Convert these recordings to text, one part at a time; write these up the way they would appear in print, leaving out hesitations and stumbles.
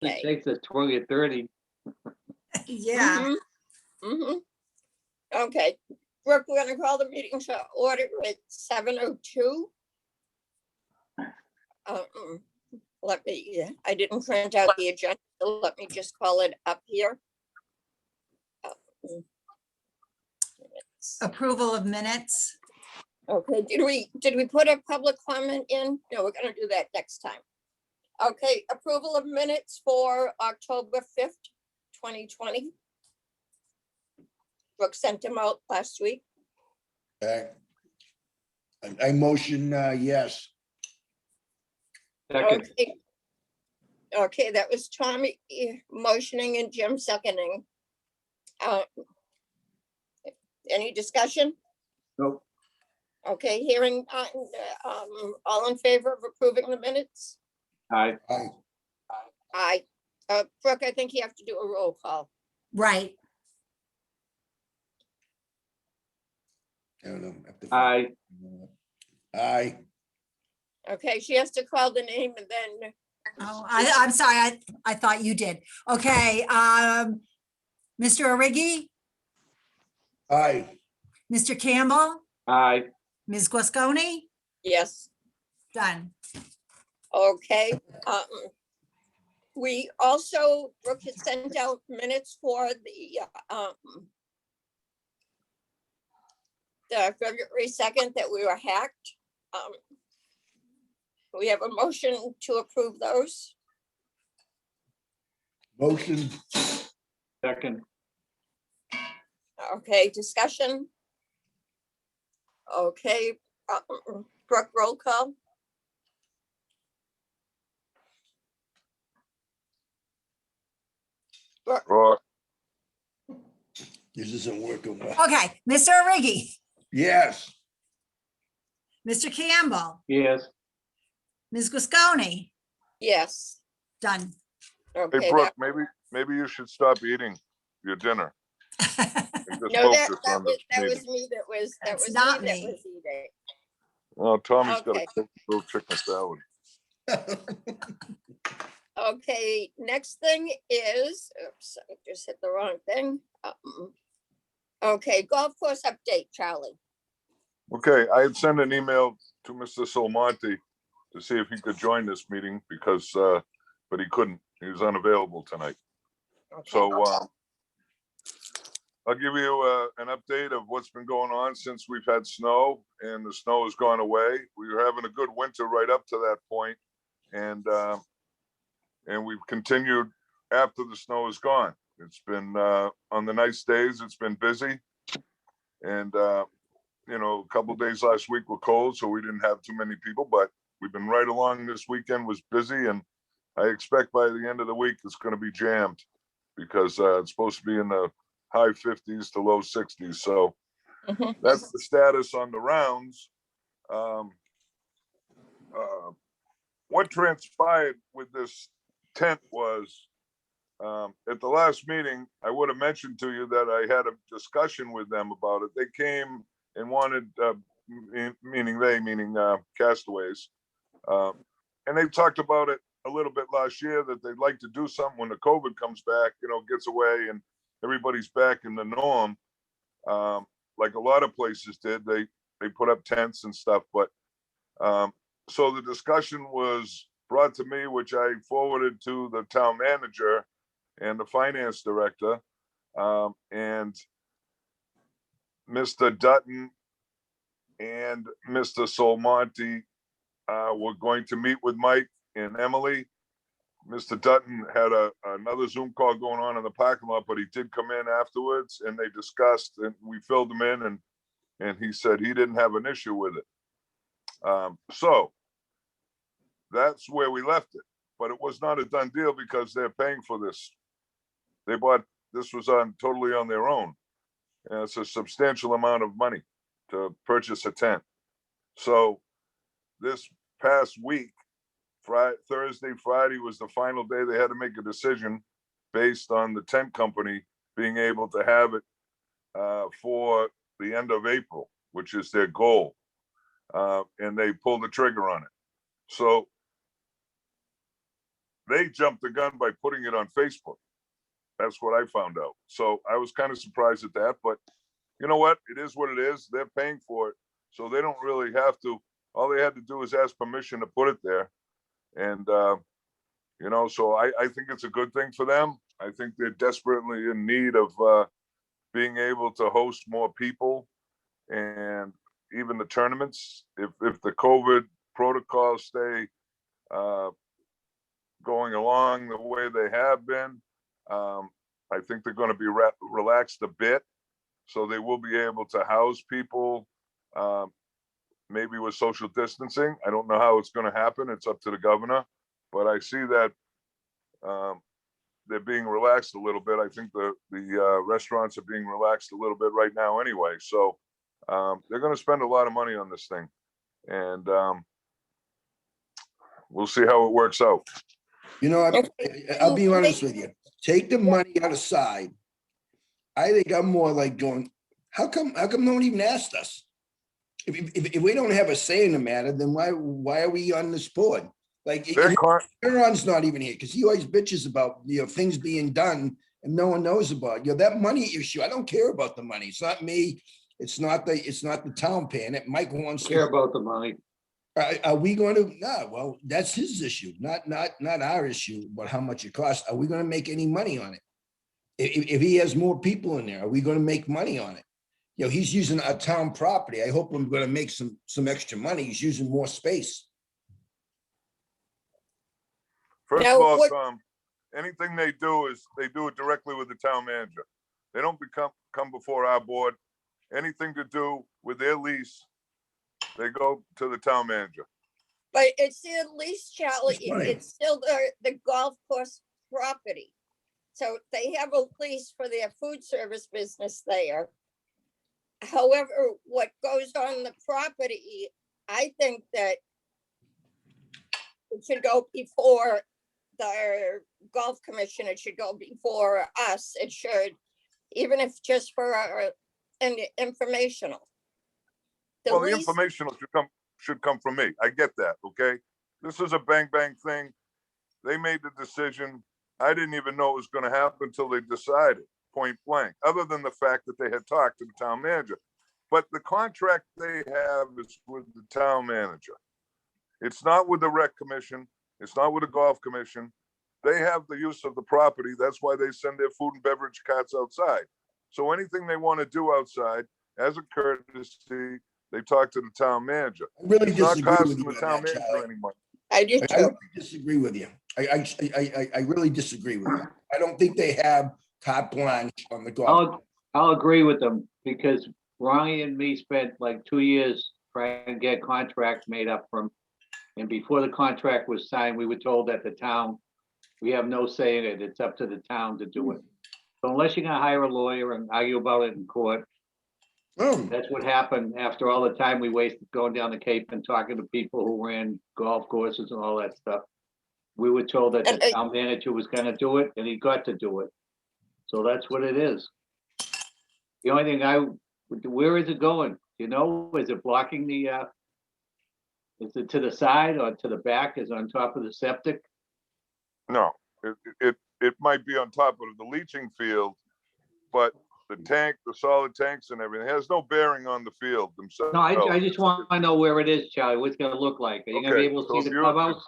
Okay. It takes us 20 or 30. Yeah. Okay, Brooke, we're gonna call the meeting to order at 7:02. Let me, I didn't print out the agenda, so let me just call it up here. Approval of minutes. Okay, did we put a public comment in? No, we're gonna do that next time. Okay, approval of minutes for October 5th, 2020. Brooke sent them out last week. Okay. I motion, yes. Second. Okay. Okay, that was Tommy motioning and Jim seconding. Any discussion? Nope. Okay, hearing, all in favor of approving the minutes? Aye. Aye. Aye. Brooke, I think you have to do a roll call. Right. I don't know. Aye. Aye. Okay, she has to call the name and then, Oh, I'm sorry. I thought you did. Okay. Mr. Origi, Aye. Mr. Campbell, Aye. Ms. Guasconi, yes. done. Okay, we also, Brooke had sent out minutes for the February 2nd that we were hacked. We have a motion to approve those. Motion. Second. Okay, discussion. Okay, Brooke, roll call. Right. This isn't working well. Okay, Mr. Origi, Yes. Mr. Campbell, Yes. Ms. Guasconi, Yes. done. Okay. Hey, Brooke, maybe you should stop eating your dinner. And just No, focus on the that was meeting. me. That was That's not me. That me. was eating. Well, Tommy's got Okay. a grilled chicken salad. Okay, next thing is, oops, I just hit the wrong thing. Okay, golf course update, Charlie. Okay, I had sent an email to Mr. Solmonte to see if he could join this meeting because, but he couldn't. He was unavailable tonight. Okay. So I'll give you an update of what's been going on since we've had snow and the snow has gone away. We were having a good winter right up to that point, and we've continued after the snow is gone. It's been on the nice days, it's been busy. And you know, a couple of days last week were cold, so we didn't have too many people, but we've been right along. This weekend was busy, and I expect by the end of the week it's going to be jammed because it's supposed to be in the high 50s to low 60s. So that's the status on the rounds. What transpired with this tent was at the last meeting, I would have mentioned to you that I had a discussion with them about it. They came and wanted, meaning Castaways, and they talked about it a little bit last year that they'd like to do something when the COVID comes back, you know, gets away and everybody's back in the norm. Like a lot of places did, they put up tents and stuff, but so the discussion was brought to me, which I forwarded to the town manager and the finance director, and Mr. Dutton and Mr. Solmonte were going to meet with Mike and Emily. Mr. Dutton had another Zoom call going on in the parking lot, but he did come in afterwards and they discussed and we filled him in and he said he didn't have an issue with it. So that's where we left it, but it was not a done deal because they're paying for this. This was totally on their own. And it's a substantial amount of money to purchase a tent. So this past week, Thursday, Friday was the final day they had to make a decision based on the tent company being able to have it for the end of April, which is their goal. And they pulled the trigger on it. So they jumped the gun by putting it on Facebook. That's what I found out. So I was kind of surprised at that, but you know what? It is what it is. They're paying for it. So they don't really have to. All they had to do is ask permission to put it there. And, you know, so I think it's a good thing for them. I think they're desperately in need of being able to host more people and even the tournaments. If the COVID protocols stay going along the way they have been, I think they're going to be relaxed a bit. So they will be able to house people, maybe with social distancing. I don't know how it's going to happen. It's up to the governor. But I see that they're being relaxed a little bit. I think the restaurants are being relaxed a little bit right now anyway. So they're going to spend a lot of money on this thing. And we'll see how it works out. You know, I'll be honest with you. Take the money out aside. I think I'm more like going, how come no one even asked us? If we don't have a say in the matter, then why are we on this board? Like, Aaron's not even here because he always bitches about, you know, things being done and no one knows about, you know, that money issue. I don't care about the money. It's not me. It's not the town paying it. Mike wants Care to. about the money. Are we going to? No, well, that's his issue, not our issue, but how much it costs. Are we going to make any money on it? If he has more people in there, are we going to make money on it? You know, he's using a town property. I hope I'm going to make some extra money. He's using more space. First Now, of all, what- Tom, anything they do is they do it directly with the town manager. They don't come before our board. Anything to do with their lease, they go to the town manager. But it's the lease, Charlie, It's fine. it's still the golf course property. So they have a lease for their food service business there. However, what goes on the property, I think that it should go before the golf commission, it should go before us, it should, even if just for our informational. Well, the lease- information should come from me. I get that, okay? This is a bang bang thing. They made the decision. I didn't even know it was going to happen until they decided, point blank, other than the fact that they had talked to the town manager. But the contract they have is with the town manager. It's not with the rec commission. It's not with the golf commission. They have the use of the property. That's why they send their food and beverage carts outside. So anything they want to do outside, as a courtesy, they talk to the town manager. I really It's not disagree with costing you the on town that, manager Charlie. anymore. I do I too. really disagree with you. I really disagree with you. I don't think they have carte blanche on the golf. I'll agree with them because Ronnie and me spent like 2 years trying to get contracts made up from. And before the contract was signed, we were told that the town, we have no say in it. It's up to the town to do it. So unless you're gonna hire a lawyer and argue about it in court, Oh, that's what happened after all the time we wasted going down the Cape and talking to people who ran golf courses and all that stuff. We were told that And, the town manager was gonna do it and he got to do it. So that's what it is. The only thing where is it going? You know, is it blocking the, is it to the side or to the back? Is it on top of the septic? No, it might be on top of the leaching field, but the tank, the solid tanks and everything has no bearing on the field themselves. No, I just want to know where it is, Charlie. What's it gonna look like? Are you gonna be Okay, able to so see if the you're- clubhouse?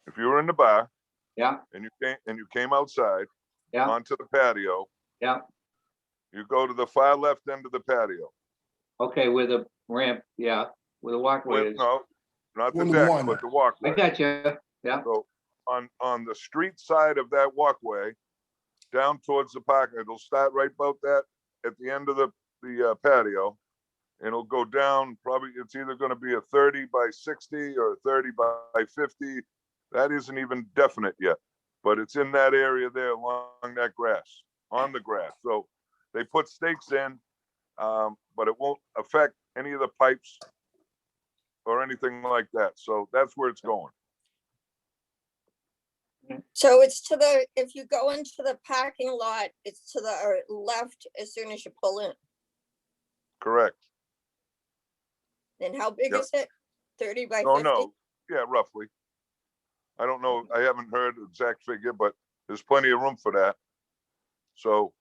If you were in the bar Yeah, and you came outside yeah, onto the patio, yeah. you go to the far left end of the patio. Okay, where the ramp, yeah, where the walkway is. No, not the One to deck, one. but the I walkway. got you. Yeah, So on the street side of that walkway, down towards the park, it'll start right about that at the end of the patio. And it'll go down, probably it's either gonna be a 30 by 60 or a 30 by 50. That isn't even definite yet, but it's in that area there along that grass, on the grass. So they put stakes in, but it won't affect any of the pipes or anything like that. So that's where it's going. So it's to the, if you go into the parking lot, it's to the left as soon as you pull in. Correct. Then how big Yep. is it? 30 by No, 50? no, yeah, roughly. I don't know, I haven't heard the exact figure, but there's plenty of room for that. So,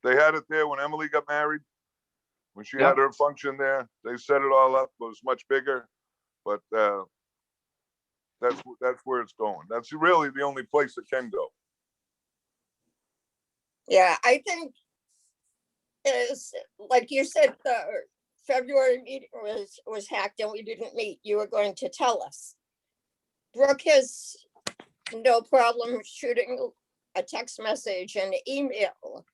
they had it there when Emily got married. When she had Yep. her function there, they set it all up, it was much bigger, but, that's where it's going. That's really the only place it can go. Yeah, I think is, like you said, the February meeting was hacked and we didn't meet. You were going to tell us. Brooke has no problem shooting a text message and email.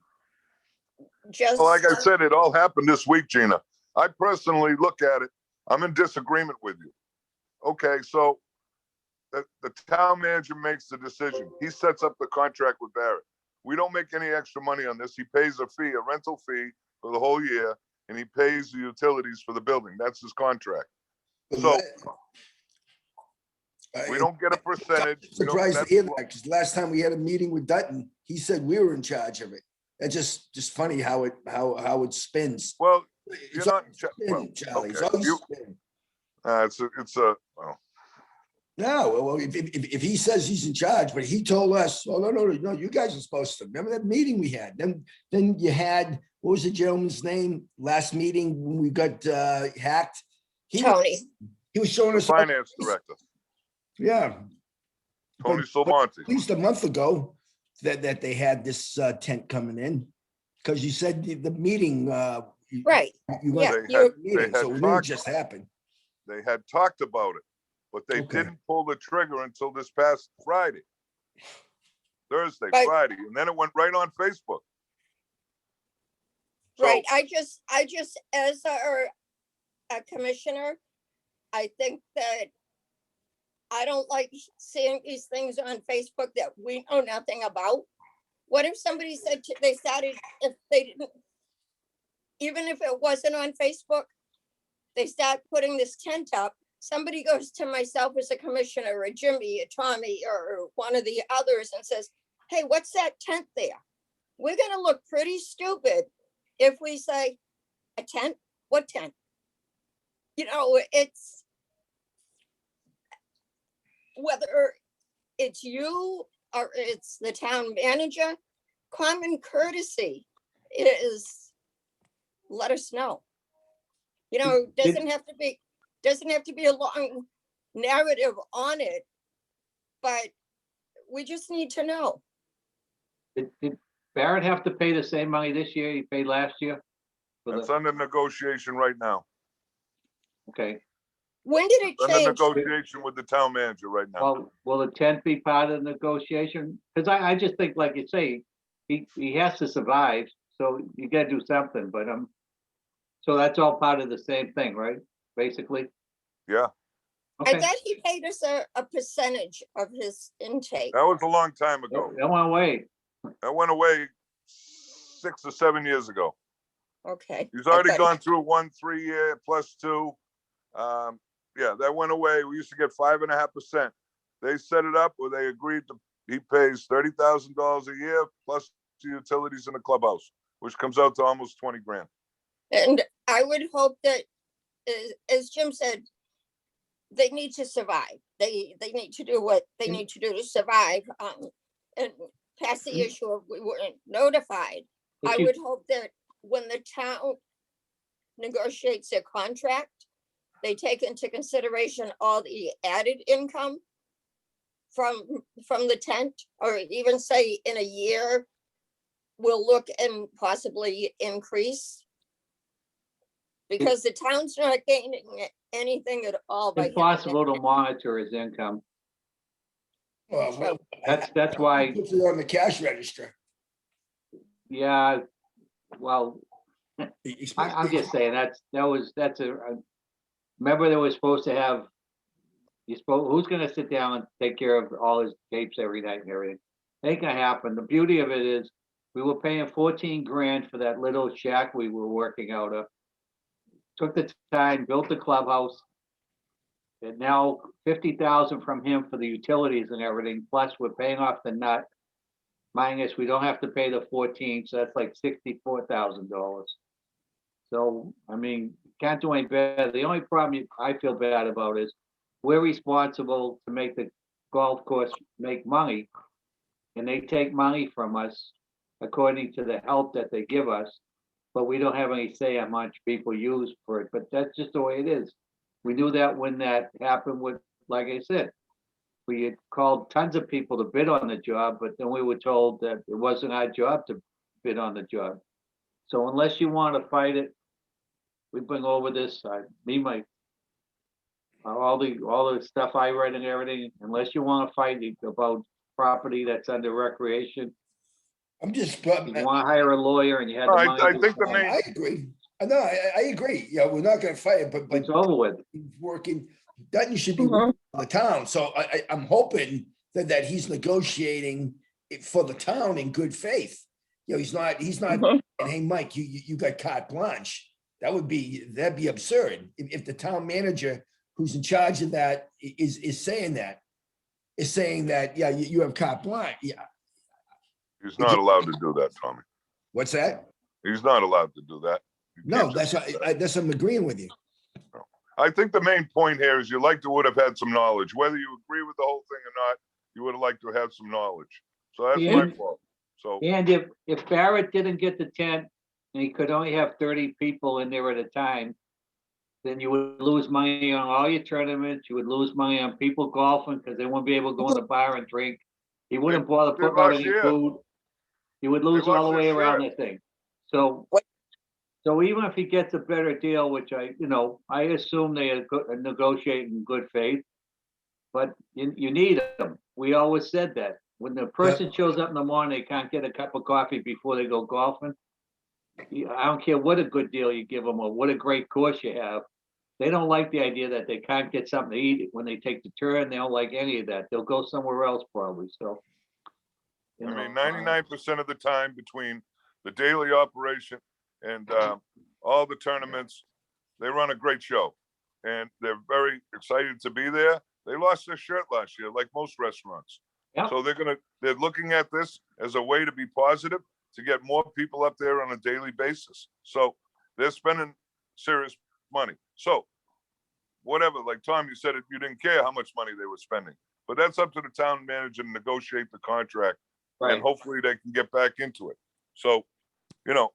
Just, Well, like I said, it all happened this week, Gina. I personally look at it, I'm in disagreement with you. Okay, so the town manager makes the decision. He sets up the contract with Barrett. We don't make any extra money on this. He pays a fee, a rental fee for the whole year, and he pays the utilities for the building. That's his contract. So we don't get a percentage. We don't- Surprised to that's hear what- that, because last time we had a meeting with Dutton, he said we were in charge of it. That's just funny how it spins. Well, It's you're not, always well, spin, Charlie. It's okay, always you- spin. well, No, well, if he says he's in charge, but he told us, oh, no, you guys are supposed to. Remember that meeting we had? Then you had, what was the gentleman's name last meeting when we got hacked? Tony. He was showing the us. all- finance director, Yeah. Tony But Solmonte. At least a month ago that they had this tent coming in. Because you said the meeting. Right, You yeah, went to you- the meeting, they so had it didn't talked- just happen. They had talked about it, but they Okay. didn't pull the trigger until this past Friday. Thursday, Right. Friday, and then it went right on Facebook. So, right. I just, as a commissioner, I think that I don't like seeing these things on Facebook that we know nothing about. What if somebody said they started, if they didn't, even if it wasn't on Facebook, they start putting this tent up, somebody goes to myself as a commissioner, or Jimmy, or Tommy, or one of the others and says, hey, what's that tent there? We're gonna look pretty stupid if we say, a tent? What tent? You know, it's whether it's you or it's the town manager, common courtesy is let us know. You know, doesn't have to be a long narrative on it, but we just need to know. Did Barrett have to pay the same money this year he paid last year? For that's the- under negotiation right now. Okay, When did it Under change? negotiation with the town manager right now. well, will the tent be part of the negotiation? Because I just think, like you say, he has to survive, so you gotta do something, but so that's all part of the same thing, right? Basically? Yeah, I Okay, thought he paid us a percentage of his intake. that was a long time ago. that went away. That went away 6 or 7 years ago. Okay. He's I already thought- gone through 1 3-year plus 2. Yeah, that went away. We used to get 5.5%. They set it up where they agreed to, he pays $30,000 a year plus the utilities in the clubhouse, which comes out to almost 20 grand. And I would hope that, as Jim said, they need to survive. They need to do what they need to do to survive, and pass the issue of we weren't notified. If I you- would hope that when the town negotiates their contract, they take into consideration all the added income from the tent, or even say in a year, we'll look and possibly increase. Because the town's not gaining anything at all by. having Impossible to it. monitor his income. Well, That's why, Puts it on the cash register. yeah, well, I'm just saying, that's remember they were supposed to have, who's gonna sit down and take care of all his tapes every night and everything? Ain't gonna happen. The beauty of it is, we were paying 14 grand for that little shack we were working out of. Took the time, built the clubhouse. And now 50,000 from him for the utilities and everything, plus we're paying off the nut. Minus, we don't have to pay the 14, so that's like $64,000. So, I mean, can't do any better. The only problem I feel bad about is we're responsible to make the golf course make money. And they take money from us according to the help that they give us. But we don't have any say how much people use for it, but that's just the way it is. We knew that when that happened with, like I said, we had called tons of people to bid on the job, but then we were told that it wasn't our job to bid on the job. So unless you want to fight it, we bring over this, all the stuff I read and everything, unless you want to fight it about property that's under recreation, I'm just, you want to hire a lawyer and you have the money. I to think the spend, main, I agree. No, I agree. Yeah, we're not gonna fight it, but it's over with. he's working, Dutton should be Mhm. working for the town. So I'm hoping that he's negotiating it for the town in good faith. You know, he's not, Mhm. and hey, Mike, you got carte blanche. That'd be absurd. If the town manager who's in charge of that is saying that, yeah, you have carte blanche. Yeah. he's not allowed to do that, Tommy. What's that? He's not allowed to do that. You No, can't that's, just do that. that's, I'm agreeing with you. I think the main point here is you like to would have had some knowledge, whether you agree with the whole thing or not, you would have liked to have some knowledge. So that's my And- fault. So, And if Barrett didn't get the tent and he could only have 30 people in there at a time, then you would lose money on all your tournaments. You would lose money on people golfing because they wouldn't be able to go in the bar and drink. He wouldn't bother did putting out last any year. food. You would lose all lost the this way around year. the thing. So, What- so even if he gets a better deal, which I assume they are negotiating in good faith, but you need them. We always said that. When the person shows up in the morning, they can't get a cup of coffee before they go golfing. I don't care what a good deal you give them or what a great course you have. They don't like the idea that they can't get something to eat when they take the turn. They don't like any of that. They'll go somewhere else probably, so. I mean, 99% of the time between the daily operation and all the tournaments, they run a great show. And they're very excited to be there. They lost their shirt last year, like most restaurants. Yep. So they're looking at this as a way to be positive, to get more people up there on a daily basis. So they're spending serious money. So whatever, like Tom, you said, you didn't care how much money they were spending, but that's up to the town manager to negotiate the contract, and Right, hopefully they can get back into it. So, you know,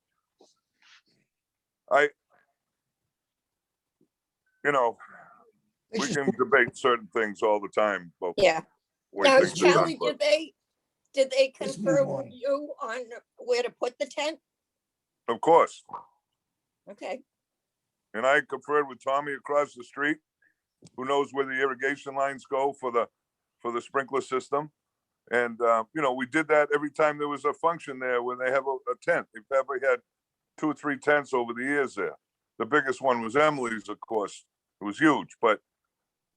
It's we just- can debate certain things all the time, but Yeah. way Now, things are done, Charlie, but- did they Let's confer move with on. you on where to put the tent? Of course. Okay, And I conferred with Tommy across the street, who knows where the irrigation lines go for the sprinkler system. And, we did that every time there was a function there when they have a tent. They've probably had 2 or 3 tents over the years there. The biggest one was Emily's, of course. It was huge, but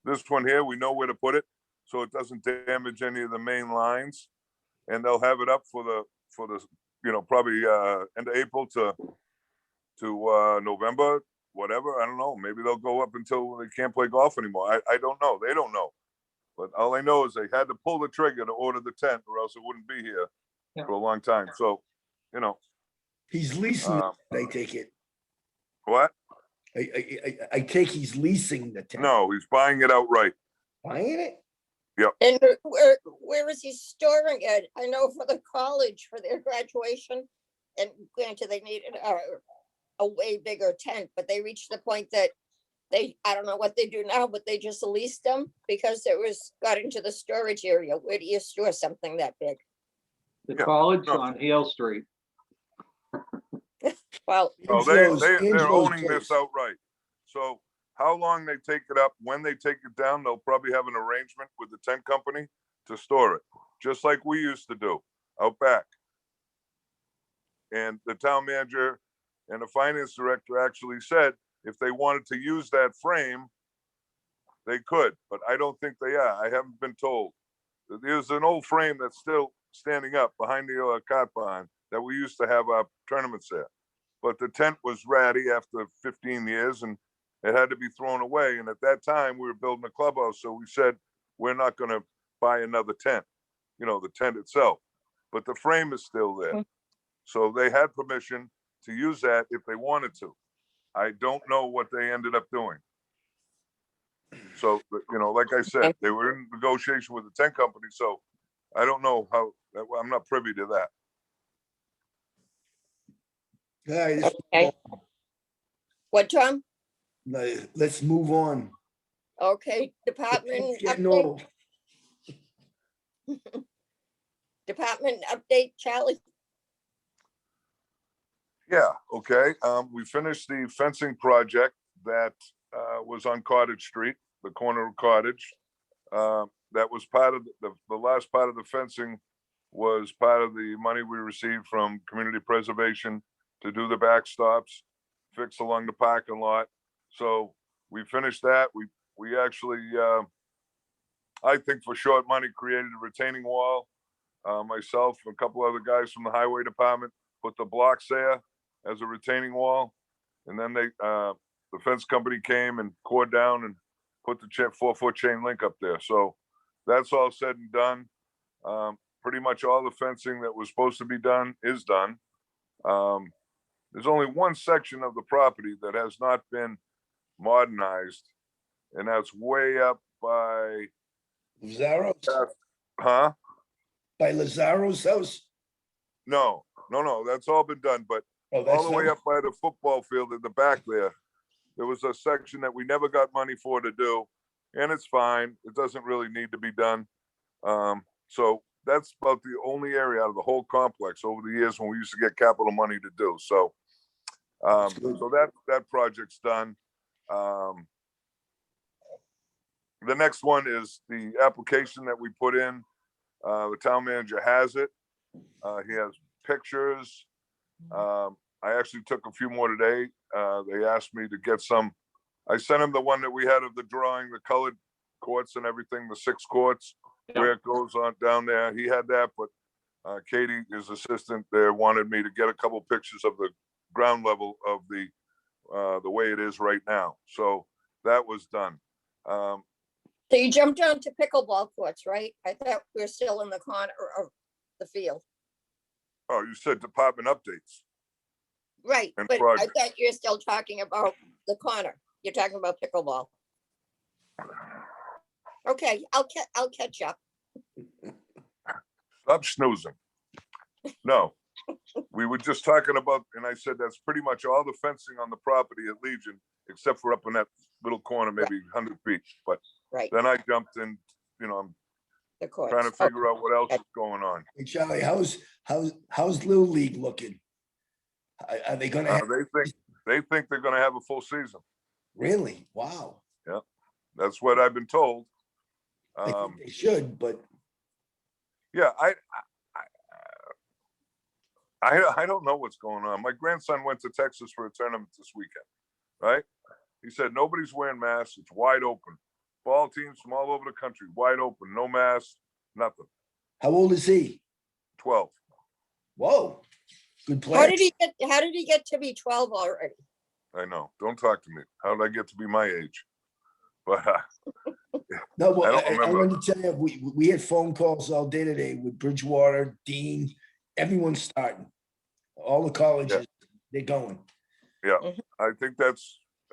this one here, we know where to put it, so it doesn't damage any of the main lines. And they'll have it up for the, probably, end of April to November, whatever. I don't know. Maybe they'll go up until they can't play golf anymore. I don't know. They don't know. But all I know is they had to pull the trigger to order the tent, or else it wouldn't be here Yeah. for a long time. So, He's leasing, uh, I take it. what? I take he's leasing the tent. No, he's buying it outright. Buying it? and where is he storing it? I know for the college, for their graduation, and granted, they needed a way bigger tent, but they reached the point that I don't know what they do now, but they just leased them because got into the storage area. Where do you store something that big? the Yeah, college no. on Hale Street. Well, No, Angelo's- they're Angelo's owning this place. outright. So how long they take it up, when they take it down, they'll probably have an arrangement with the tent company to store it, just like we used to do out back. And the town manager and the finance director actually said if they wanted to use that frame, they could, but I don't think they are. I haven't been told. There's an old frame that's still standing up behind the cart barn that we used to have our tournaments there. But the tent was ratty after 15 years and it had to be thrown away. And at that time, we were building a clubhouse. So we said, we're not going to buy another tent, the tent itself. But the frame is still there. So they had permission to use that if they wanted to. I don't know what they ended up doing. So, you know, like I said, they were in negotiation with the tent company, so I don't know how, I'm not privy to that. All right, Okay. What, Tom? let's move on. Okay, department It's getting update, old. department update, Charlie? Yeah, okay. We finished the fencing project that was on Cottage Street, the corner of Cottage. That was part of the last part of the fencing was part of the money we received from community preservation to do the backstops, fix along the parking lot. So we finished that. We actually, I think for short money, created a retaining wall. Myself, and a couple other guys from the highway department put the blocks there as a retaining wall. And then the fence company came and cored down and put the 4-foot chain link up there. So that's all said and done. Pretty much all the fencing that was supposed to be done is done. There's only one section of the property that has not been modernized, and that's way up by, Lazzaro's, huh? by Lazzaro's house. No, that's all been done, but Oh, that's all the way not- up by the football field in the back there, there was a section that we never got money for to do, and it's fine. It doesn't really need to be done. So that's about the only area out of the whole complex over the years when we used to get capital money to do. So, That's good. so that project's done. The next one is the application that we put in. The town manager has it. He has pictures. I actually took a few more today. They asked me to get some. I sent him the one that we had of the drawing, the colored courts and everything, the 6 courts, where it goes on down there. He had that, but Katie, his assistant there, wanted me to get a couple pictures of the ground level of the way it is right now. So that was done. So you jumped on to pickleball courts, right? I thought we were still in the corner of the field. Oh, you said department updates. Right, And but I project. thought you're still talking about the corner. You're talking about pickleball. Okay, I'll catch up. Stop snoozing. No, we were just talking about, and I said that's pretty much all the fencing on the property at Legion, except for up in that little corner, maybe 100 feet. But Right, then I jumped in, you know, I'm the courts. trying to figure out what else is going on. Hey, Charlie, how's Little League looking? Are they gonna have, They think they're gonna have a full season. really? Wow. That's what I've been told. I think they should, but Yeah, I don't know what's going on. My grandson went to Texas for a tournament this weekend, right? He said, nobody's wearing masks. It's wide open. Ball teams from all over the country, wide open, no masks, nothing. how old is he? 12. Whoa, good How player. did he get to be 12 already? I know. Don't talk to me. How did I get to be my age? But No, I well, don't I remember. wanted to tell you, we had phone calls all day today with Bridgewater, Dean, everyone's starting. All the colleges, they're going. I think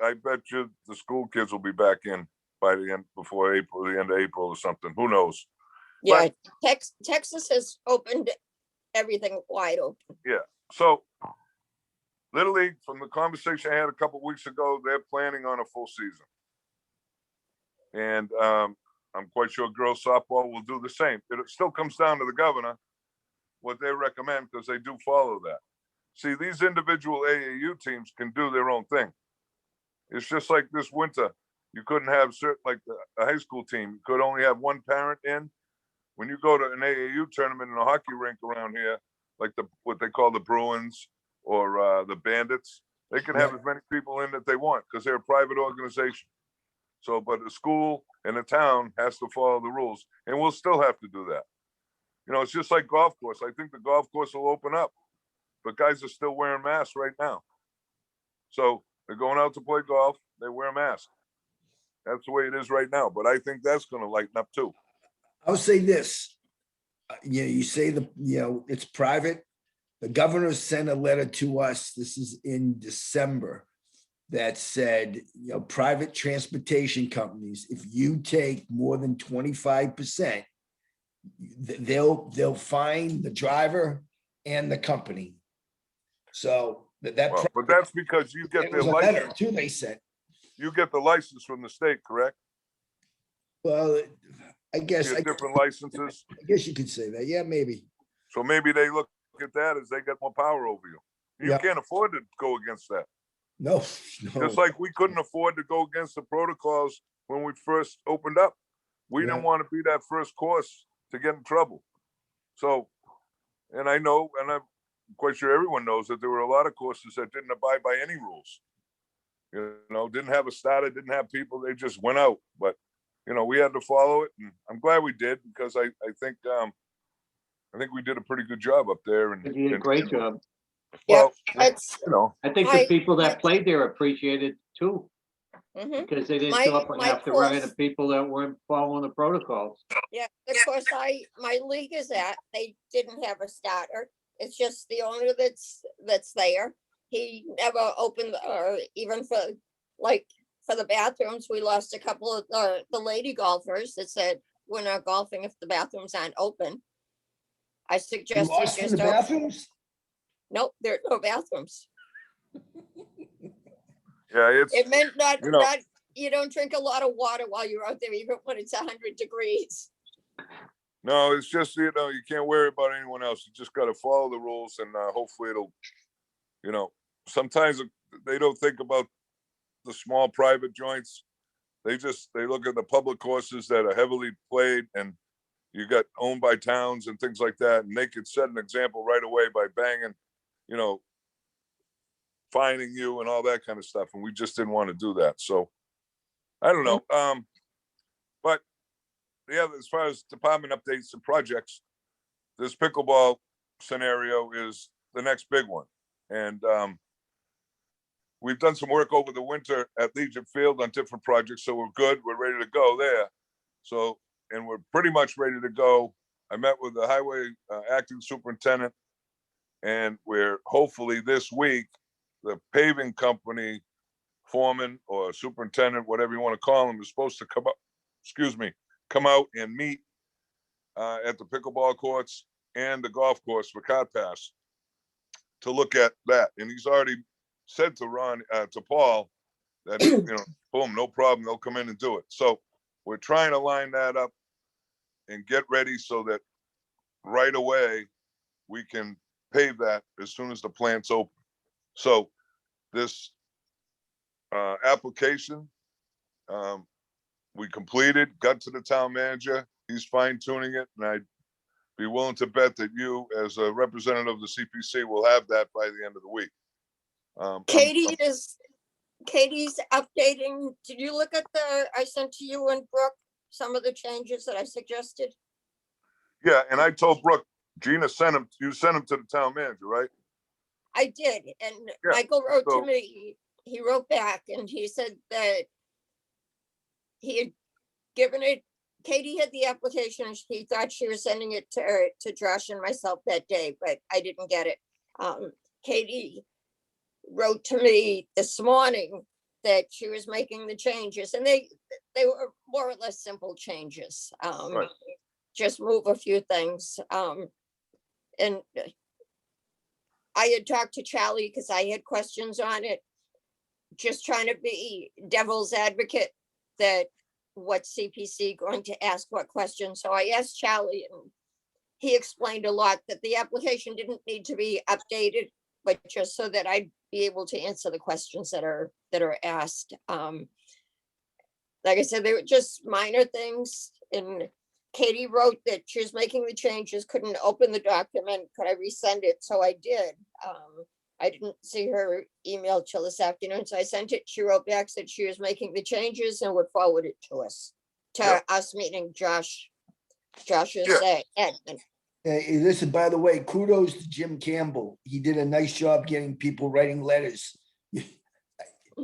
I bet you the school kids will be back in by the end, before April, the end of April or something. Who knows? Yeah, Texas has opened everything wide open. So Little League, from the conversation I had a couple weeks ago, they're planning on a full season. And I'm quite sure girls softball will do the same. It still comes down to the governor, what they recommend, because they do follow that. See, these individual AAU teams can do their own thing. It's just like this winter, you couldn't have a high school team, you could only have one parent in. When you go to an AAU tournament in a hockey rink around here, like what they call the Bruins or the Bandits, they can have as many people in that they want because they're a private organization. So, but the school and the town has to follow the rules, and we'll still have to do that. You know, it's just like golf course. I think the golf course will open up, but guys are still wearing masks right now. So they're going out to play golf, they wear a mask. That's the way it is right now, but I think that's gonna lighten up too. I'll say this, you say it's private. The governor sent a letter to us. This is in December. that said, private transportation companies, if you take more than 25%, they'll fine the driver and the company. So that. Well, but that's because you get It their was a letter license, too, they said. you get the license from the state, correct? Well, I You guess, get different licenses, I guess you could say that. Yeah, maybe. so maybe they look at that as they get more power over you. You Yeah. can't afford to go against that. No, Just no. like we couldn't afford to go against the protocols when we first opened up. We didn't Yeah. want to be that first course to get in trouble. So, and I know, and I'm quite sure everyone knows that there were a lot of courses that didn't abide by any rules. Didn't have a starter, didn't have people, they just went out. But, we had to follow it, and I'm glad we did, because I think we did a pretty good job up there. And You did a great job. Well, That's, I think My- the people my- that played there appreciated too, mhm. because they didn't My- show up and my have to run into course- people that weren't following the protocols. Yeah, of course, my league is at, they didn't have a starter. It's just the owner that's there. He never opened, or even for the bathrooms, we lost a couple of the lady golfers that said, we're not golfing if the bathrooms aren't open. I You suggested lost in just, the bathrooms? nope, there are no bathrooms. yeah, it's, It meant You know- you don't drink a lot of water while you're out there, even when it's 100 degrees. no, it's just, you can't worry about anyone else. You just got to follow the rules, and hopefully it'll, sometimes they don't think about the small private joints. They look at the public courses that are heavily played, and you got owned by towns and things like that, and they could set an example right away by banging, fining you and all that kind of stuff. And we just didn't want to do that. So I don't know. But yeah, as far as department updates and projects, this pickleball scenario is the next big one. And we've done some work over the winter at Legion Field on different projects, so we're good. We're ready to go there. So, and we're pretty much ready to go. I met with the highway acting superintendent, and we're hopefully this week, the paving company foreman or superintendent, whatever you want to call him, is supposed to come out and meet at the pickleball courts and the golf course for cart pass to look at that. And he's already said to Paul that, boom, no problem, they'll come in and do it. So we're trying to line that up and get ready so that right away we can pave that as soon as the plant's open. So this application we completed, got to the town manager, he's fine tuning it, and I'd be willing to bet that you, as a representative of the CPC, will have that by the end of the week. Katie's updating. Did you look at I sent to you and Brooke some of the changes that I suggested? Yeah, and I told Brooke, Gina you sent him to the town manager, right? I did, and Yeah, Michael wrote so- to me, he wrote back and he said that he had given it, Katie had the application, and he thought she was sending it to Josh and myself that day, but I didn't get it. Katie wrote to me this morning that she was making the changes, and they were more or less simple changes. Right. Just move a few things. And I had talked to Charlie because I had questions on it, just trying to be devil's advocate that what CPC going to ask what questions. So I asked Charlie, and he explained a lot, that the application didn't need to be updated, but just so that I'd be able to answer the questions that are asked. Like I said, they were just minor things, and Katie wrote that she was making the changes, couldn't open the document. Could I resend it? So I did. I didn't see her email till this afternoon, so I sent it. She wrote back, said she was making the changes and would forward it to us. Yep. Us meeting Josh's Yeah. admin. Hey, listen, by the way, kudos to Jim Campbell. He did a nice job getting people writing letters. You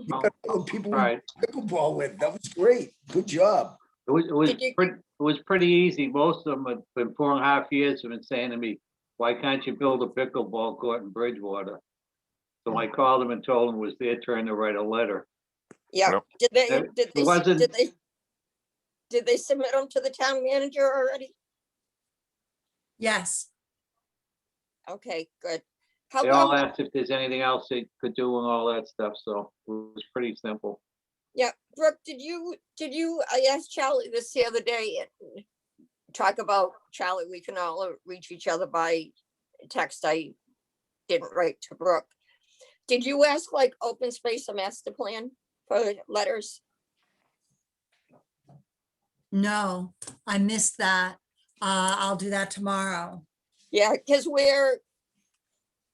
got all the people All right. pickleball with. That was great. Good job. It was pretty easy. Most of them have been 4.5 years have been saying to me, why can't you build a pickleball court in Bridgewater? So I called them and told them it was their turn to write a letter. Yeah, Yep. did they, It did they, wasn't- did they submit them to the town manager already? Yes. Okay, good. How They all come, asked if there's anything else they could do and all that stuff, so it was pretty simple. yeah, Brooke, I asked Charlie this the other day, and talk about, Charlie, we can all reach each other by text. I didn't write to Brooke. Did you ask like open space or master plan for letters? No, I missed that. I'll do that tomorrow. Yeah, because we're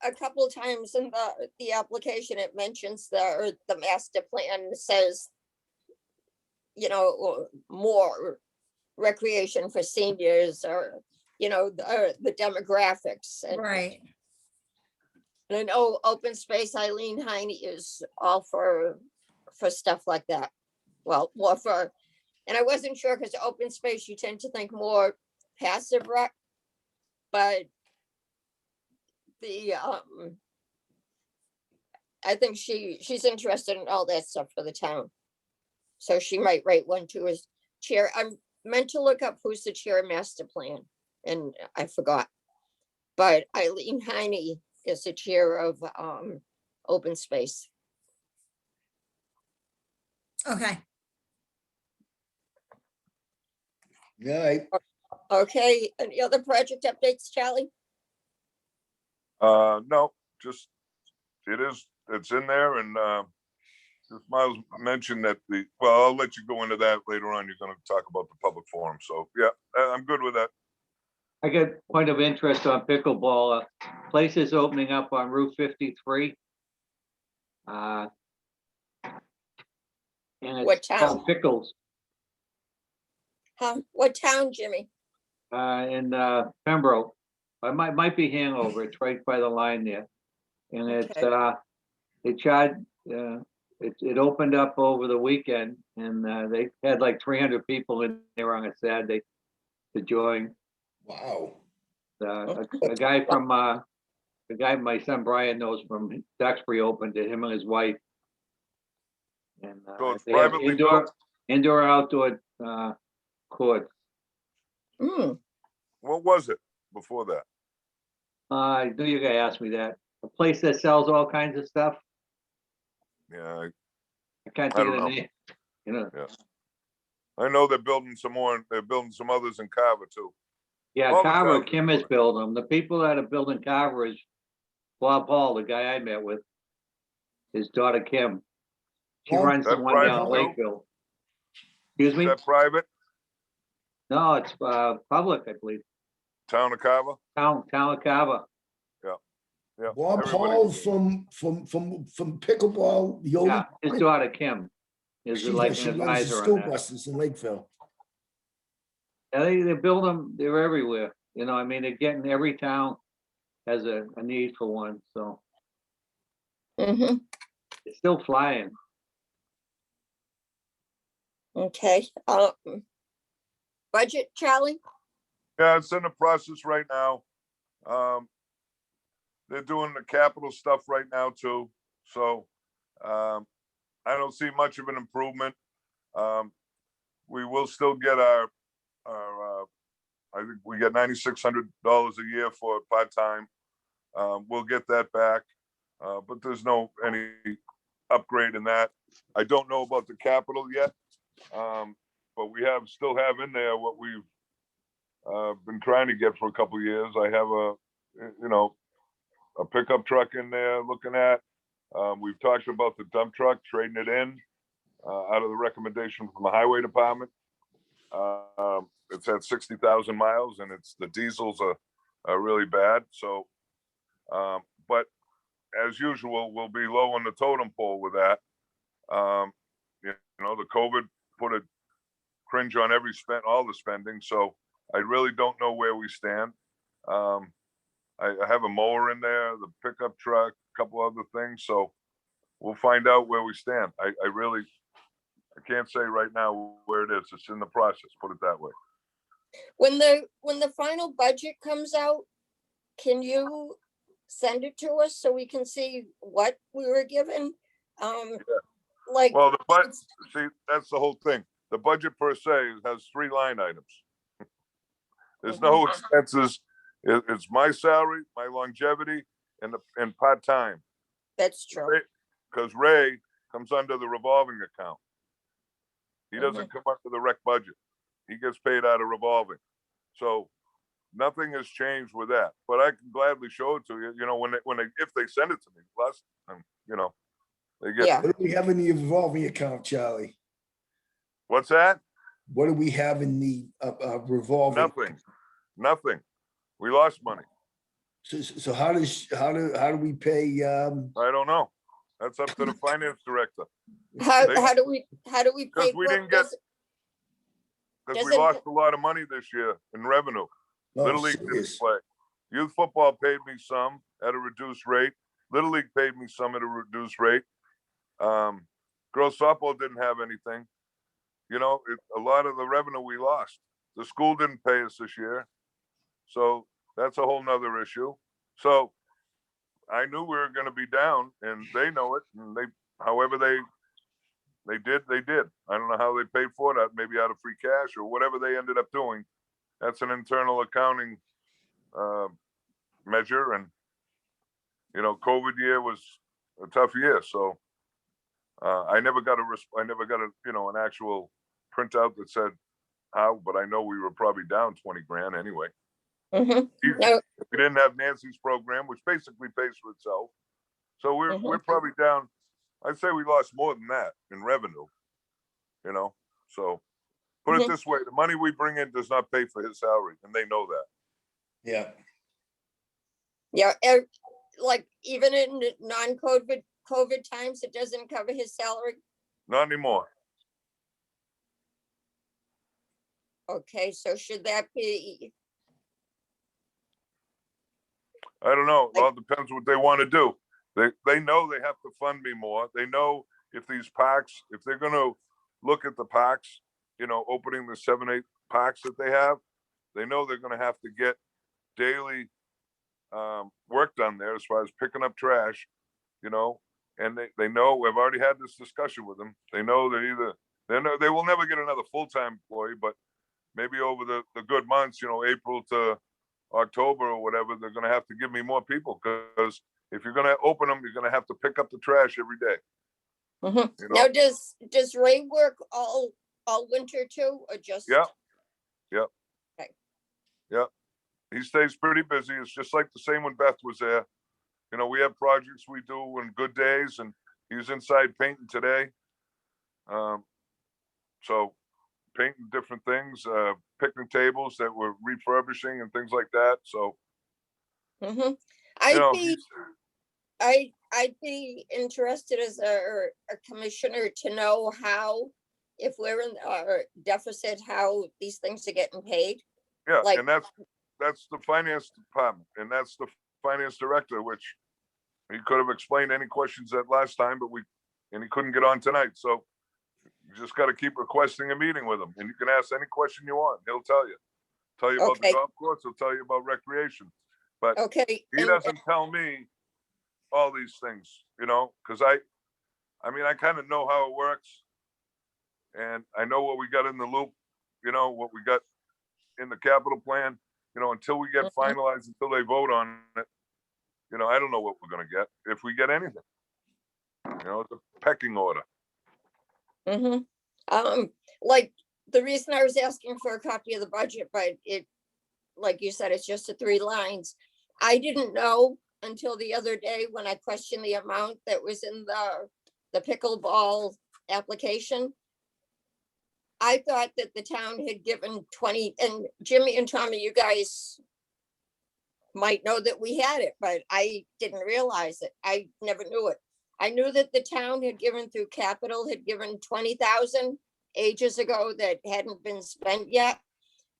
a couple of times in the application, it mentions the master plan says, you know, more recreation for seniors, or, you know, the demographics. And Right. I know open space, Eileen Heine is all for stuff like that. Well, more for, and I wasn't sure because open space, you tend to think more passive rec. But the, I think she's interested in all that stuff for the town. So she might write one to as chair. I'm meant to look up who's the chair of master plan, and I forgot. But Eileen Heine is the chair of open space. Okay. All right. Okay, any other project updates, Charlie? No, just, it's in there, and, just Miles mentioned that well, I'll let you go into that later on. You're gonna talk about the public forum, so, yeah, I'm good with that. I got point of interest on pickleball. Places opening up on Route 53. And What it's called town? Pickles, Huh? What town, Jimmy? in Pembroke. It might be Hanover. It's right by the line there. And it's, Okay. they charge, it opened up over the weekend, and they had like 300 people in there on a Saturday to join. Wow. A guy from, the guy my son Brian knows from Duxbury opened to him and his wife. And So it's they have privately built? indoor, outdoor courts. Hmm, What was it before that? I knew you were gonna ask me that. A place that sells all kinds of stuff. Yeah, I can't I think of don't the know. name. You know, I know they're building some more, they're building some others in Carver too. yeah, All the Carver, towns are Kim is doing it. building them. The people that are building Carver is Bob Hall, the guy I met with. His daughter Kim. She Bob- runs the That one down private in too? Lakeville. Excuse Is me? that private, No, it's public, I believe. town of Carver? Town of Carver. Yeah. Bob everybody- Hall from pickleball, Yeah, Yola. his daughter Kim is She like runs an the advisor school on that. buses in Lakeville. Yeah, they build them, they're everywhere. You know, I mean, they're getting, every town has a need for one, so mhm, it's still flying. okay. Budget, Charlie? Yeah, it's in the process right now. They're doing the capital stuff right now too, so, I don't see much of an improvement. We will still get our, I think we get $9,600 a year for part-time. We'll get that back, but there's any upgrade in that. I don't know about the capital yet, but we still have in there what we've been trying to get for a couple of years. I have a pickup truck in there looking at. We've talked about the dump truck, trading it in out of the recommendation from the highway department. It's at 60,000 miles, and the diesels are really bad. So, but as usual, we'll be low on the totem pole with that. The COVID put a cringe on all the spending. So I really don't know where we stand. I have a mower in there, the pickup truck, a couple other things. So we'll find out where we stand. I can't say right now where it is. It's in the process, put it that way. When the final budget comes out, can you send it to us so we can see what we were given? Like, Well, the budget, it's- see, that's the whole thing. The budget per se has 3 line items. There's no expenses. It's my salary, my longevity, and part-time. that's true. Because Ray comes under the revolving account. He doesn't come under the rec budget. He gets paid out of revolving. So nothing has changed with that, but I can gladly show it to you, you know, if they send it to me, plus, you know, they get. Yeah. What do we have in the revolving account, Charlie? What's that? What do we have in the revolving? Nothing. We lost money. So how do we pay? I don't know. That's up to the finance director. How They- do we pay? Because we didn't get, because we doesn't- lost a lot of money this year in revenue. Oh, Little League didn't serious. play. Youth football paid me some at a reduced rate. Little League paid me some at a reduced rate. Girls softball didn't have anything. You know, a lot of the revenue we lost. The school didn't pay us this year. So that's a whole nother issue. So I knew we were gonna be down and they know it, and however they did. I don't know how they paid for that, maybe out of free cash or whatever they ended up doing. That's an internal accounting measure, and you know, COVID year was a tough year, so I never got a you know, an actual printout that said how, but I know we were probably down 20 grand anyway. Mhm. Easy. No. We didn't have Nancy's program, which basically pays for itself. So we're probably down. I'd say we lost more than that in revenue, you know, so put it this way, the money we bring in does not pay for his salary, and they know that. Yeah. Yeah, like even in non-COVID times, it doesn't cover his salary. Not anymore. Okay, so should that be, I don't know. It all depends what they want to do. They know they have to fund me more. They know if these parks, if they're gonna look at the parks, you know, opening the 7, 8 parks that they have, they know they're gonna have to get daily work done there as far as picking up trash, you know, and they know, I've already had this discussion with them. They know that they will never get another full-time employee, but maybe over the good months, you know, April to October or whatever, they're gonna have to give me more people, because if you're gonna open them, you're gonna have to pick up the trash every day. You know? now does Ray work all winter too, or just? Yeah. Okay. Yeah. He stays pretty busy. It's just like the same when Beth was there. You know, we have projects we do on good days, and he was inside painting today. So painting different things, picnic tables that we're refurbishing and things like that. So, Mhm. you know, I'd be interested as a commissioner to know how, if we're in our deficit, how these things are getting paid. yeah, Like- and that's the finance department, and that's the finance director, which he could have explained any questions that last time, but he couldn't get on tonight. So you just got to keep requesting a meeting with him, and you can ask any question you want. He'll tell you about the Okay. golf course. He'll tell you about recreation, but Okay. he and- doesn't tell me all these things, you know, because I mean, I kind of know how it works, and I know what we got in the loop, you know, what we got in the capital plan, you know, until we get finalized, until they vote on it, you know, I don't know what we're gonna get, if we get anything. You know, it's a pecking order. Mhm. Like, the reason I was asking for a copy of the budget, but it, like you said, it's just the 3 lines. I didn't know until the other day when I questioned the amount that was in the pickleball application. I thought that the town had given 20, and Jimmy and Tommy, you guys might know that we had it, but I didn't realize it. I never knew it. I knew that the town had given through capital, had given 20,000 ages ago that hadn't been spent yet.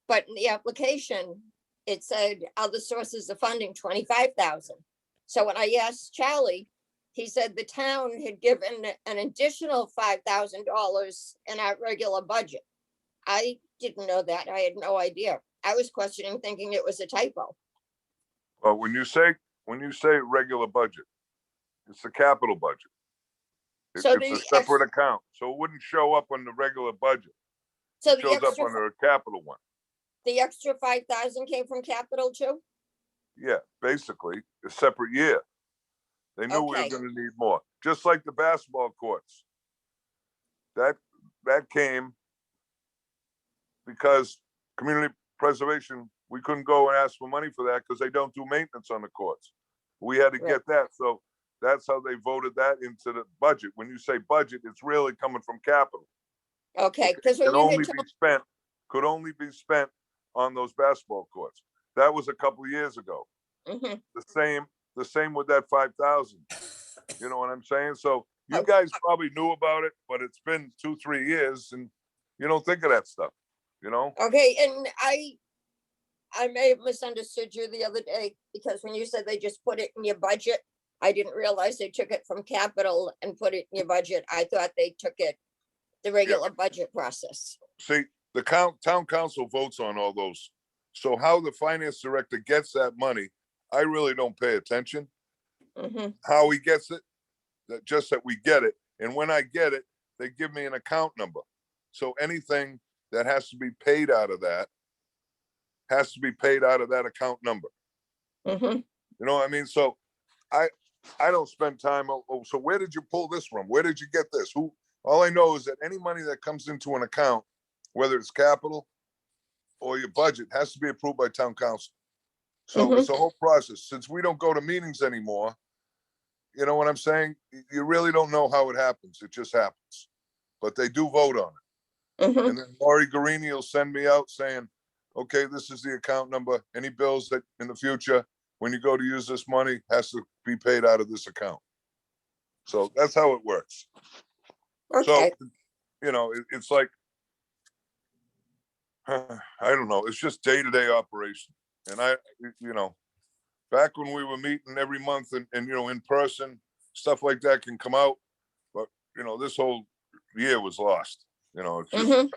But in the application, it said other sources of funding, 25,000. So when I asked Charlie, he said the town had given an additional $5,000 in our regular budget. I didn't know that. I had no idea. I was questioning, thinking it was a typo. But when you say when you say regular budget, it's the capital budget. So It's a separate account, so it wouldn't show up on the regular budget. So It shows up extra, under a capital one. the extra 5,000 came from capital too? Yeah, basically, a separate year. They knew we were Okay. gonna need more, just like the basketball courts. That came because community preservation, we couldn't go and ask for money for that because they don't do maintenance on the courts. We had to Right. get that, so that's how they voted that into the budget. When you say budget, it's really coming from capital. Okay, because when Could you only had be told, spent on those basketball courts. That was a couple of years ago. Mhm. The same with that 5,000. You know what I'm saying? So you Oh. guys probably knew about it, but it's been 2-3 years and you don't think of that stuff, you know? Okay, and I may have misunderstood you the other day, because when you said they just put it in your budget, I didn't realize they took it from capital and put it in your budget. I thought they took it the regular budget process. See, the town council votes on all those. So how the finance director gets that money, I really don't pay attention. Mhm. How he gets it, just that we get it. And when I get it, they give me an account number. So anything that has to be paid out of that has to be paid out of that account number. Mhm. You know what I mean? So I don't spend time. Oh, so where did you pull this from? Where did you get this? Who? All I know is that any money that comes into an account, whether it's capital or your budget, has to be approved by town council. So it's a whole process. Since we don't go to meetings anymore, you know what I'm saying? You really don't know how it happens. It just happens. But they do vote on it. Mhm. And then Laurie Guarini will send me out saying, okay, this is the account number. Any bills that in the future, when you go to use this money, has to be paid out of this account. So that's how it works. So, Okay, you know, it's like, I don't know, it's just day-to-day operation. And you know, back when we were meeting every month and, you know, in person, stuff like that can come out. But, you know, this whole year was lost. You know, it's just, Mhm.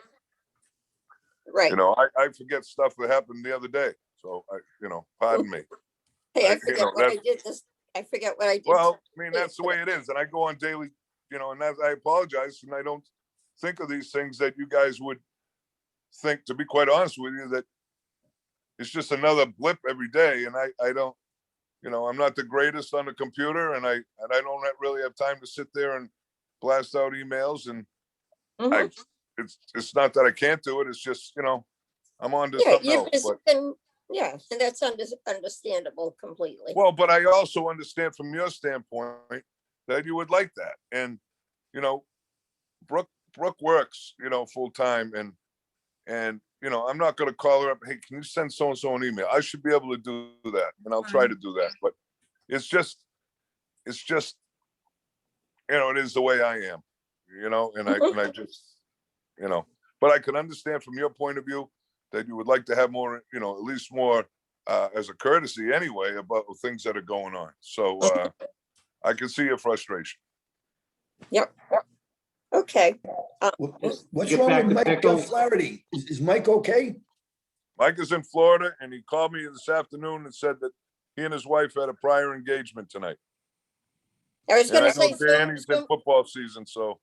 Right. you know, I forget stuff that happened the other day. So, you know, pardon me. Hey, I you forget know, what I that's- did this, I forget what I did. Well, I mean, that's the way it is. And I go on daily, you know, and I apologize. And I don't think of these things that you guys would think, to be quite honest with you, that it's just another blip every day. And I don't, you know, I'm not the greatest on the computer and I don't really have time to sit there and blast out emails. And Mhm. it's not that I can't do it. It's just, you know, I'm on to Yeah, something you've else. just But, been, yeah, and that's understandable completely. well, but I also understand from your standpoint that you would like that. And, you know, Brooke works, you know, full time and, you know, I'm not going to call her up. Hey, can you send so-and-so an email? I should be able to do that. And I'll try to do that. But it's just, you know, it is the way I am, you know, and I just, you know, but I can understand from your point of view that you would like to have more, you know, at least more as a courtesy anyway about things that are going on. So I can see your frustration. Yep. Okay. What's Get wrong back with to Mike pickle. Flaherty? Is Mike okay? Mike is in Florida and he called me this afternoon and said that he and his wife had a prior engagement tonight. I was And I gonna know say Zoom, Danny's in football season, so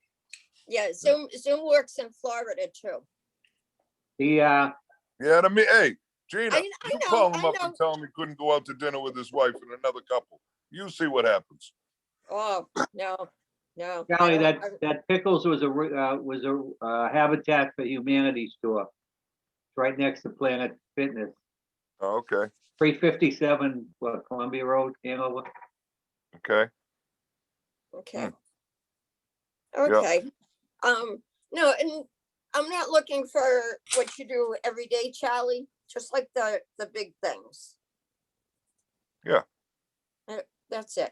yeah, Zoom works in Florida too. The, yeah, to me, hey, Gina, I you know, call him I up and know. tell him he couldn't go out to dinner with his wife and another couple. You see what happens. Oh, no. I Charlie, don't- that Pickles was a Habitat for Humanity store. It's right next to Planet Fitness, Oh, okay, 357 Columbia Road, Hanover. okay. Okay. Yeah. Okay. No, and I'm not looking for what you do every day, Charlie, just like the big things. Yeah. That's it.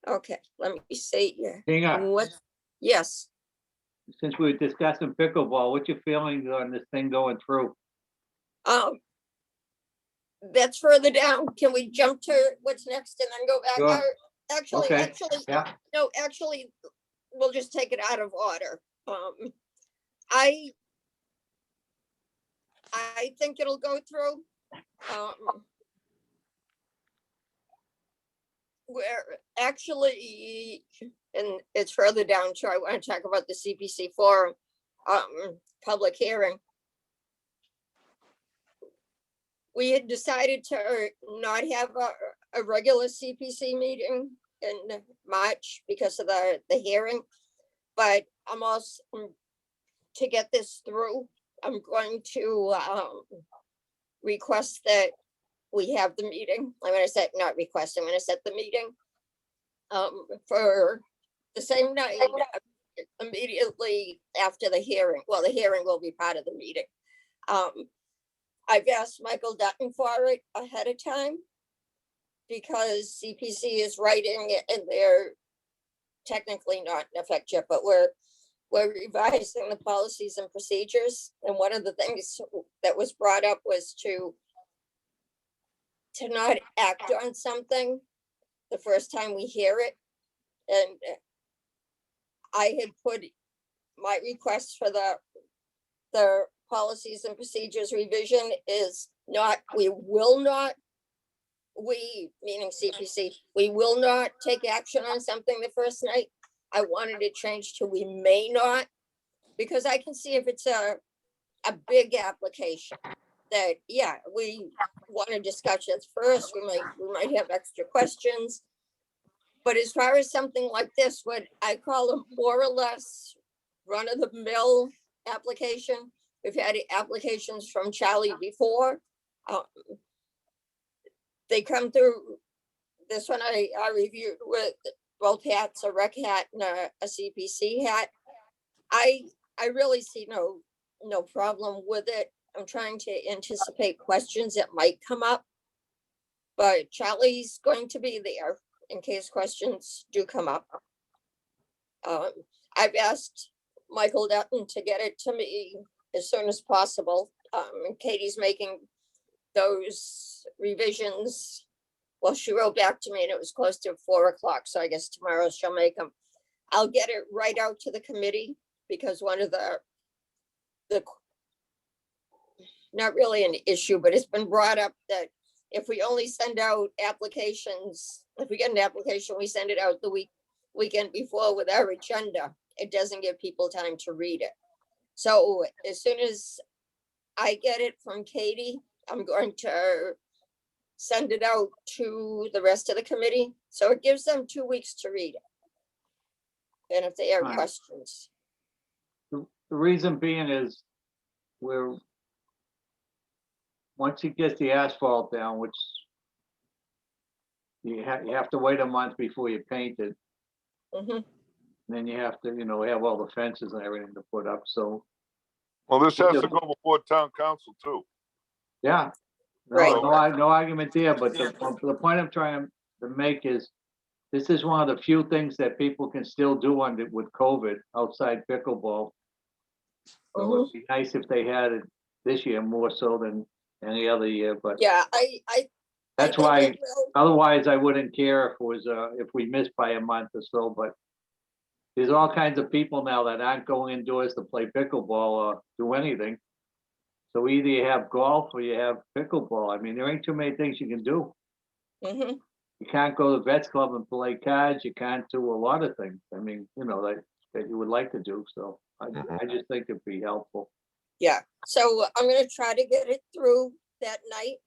Okay, let me see here. Hang on, What? Yes. since we were discussing pickleball, what's your feeling on this thing going through? That's further down. Can we jump to what's next and then go back? Sure. Actually, Okay. Yeah, no, actually, we'll just take it out of order. I think it'll go through. we're actually, and it's further down, so I want to talk about the CPC forum, public hearing. We had decided to not have a regular CPC meeting in March because of the hearing. But I'm also, to get this through, I'm going to request that we have the meeting. I'm gonna set, not request, I'm gonna set the meeting for the same night, immediately after the hearing. Well, the hearing will be part of the meeting. I've asked Michael Dutton for it ahead of time because CPC is writing it and they're technically not in effect yet, but we're revising the policies and procedures. And one of the things that was brought up was to not act on something the first time we hear it. And I had put my request for the policies and procedures revision is not, we will not, we, meaning CPC, we will not take action on something the first night. I wanted it changed to we may not, because I can see if it's a big application that, yeah, we want to discuss it first, we might have extra questions. But as far as something like this, what I call a more or less run-of-the-mill application, we've had applications from Charlie before. They come through, this one I reviewed with both hats, a rec hat and a CPC hat. I really see no problem with it. I'm trying to anticipate questions that might come up. But Charlie's going to be there in case questions do come up. I've asked Michael Dutton to get it to me as soon as possible. And Katie's making those revisions. Well, she wrote back to me and it was close to 4 o'clock. So I guess tomorrow she'll make them. I'll get it right out to the committee because one of the not really an issue, but it's been brought up that if we only send out applications, if we get an application, we send it out the weekend before with our agenda, it doesn't give people time to read it. So as soon as I get it from Katie, I'm going to send it out to the rest of the committee. So it gives them 2 weeks to read it. And if they have Right. questions. The reason being is once you get the asphalt down, which you have to wait a month before you paint it. Mhm. Then you have to, have all the fences and everything to put up, so, Well, this has to go before town council too. yeah. Right. No argument there, but the point I'm trying to make is, this is one of the few things that people can still do with COVID outside pickleball. So it'd be nice if they had it this year more so than any other year, but Yeah, that's why, otherwise I wouldn't care if it was, if we missed by a month or so, but there's all kinds of people now that aren't going indoors to play pickleball or do anything. So either you have golf or you have pickleball. I mean, there ain't too many things you can do. Mhm. You can't go to the Vets Club and play cards. You can't do a lot of things. I mean, that you would like to do. So I just think it'd be helpful. Yeah, so I'm gonna try to get it through that night.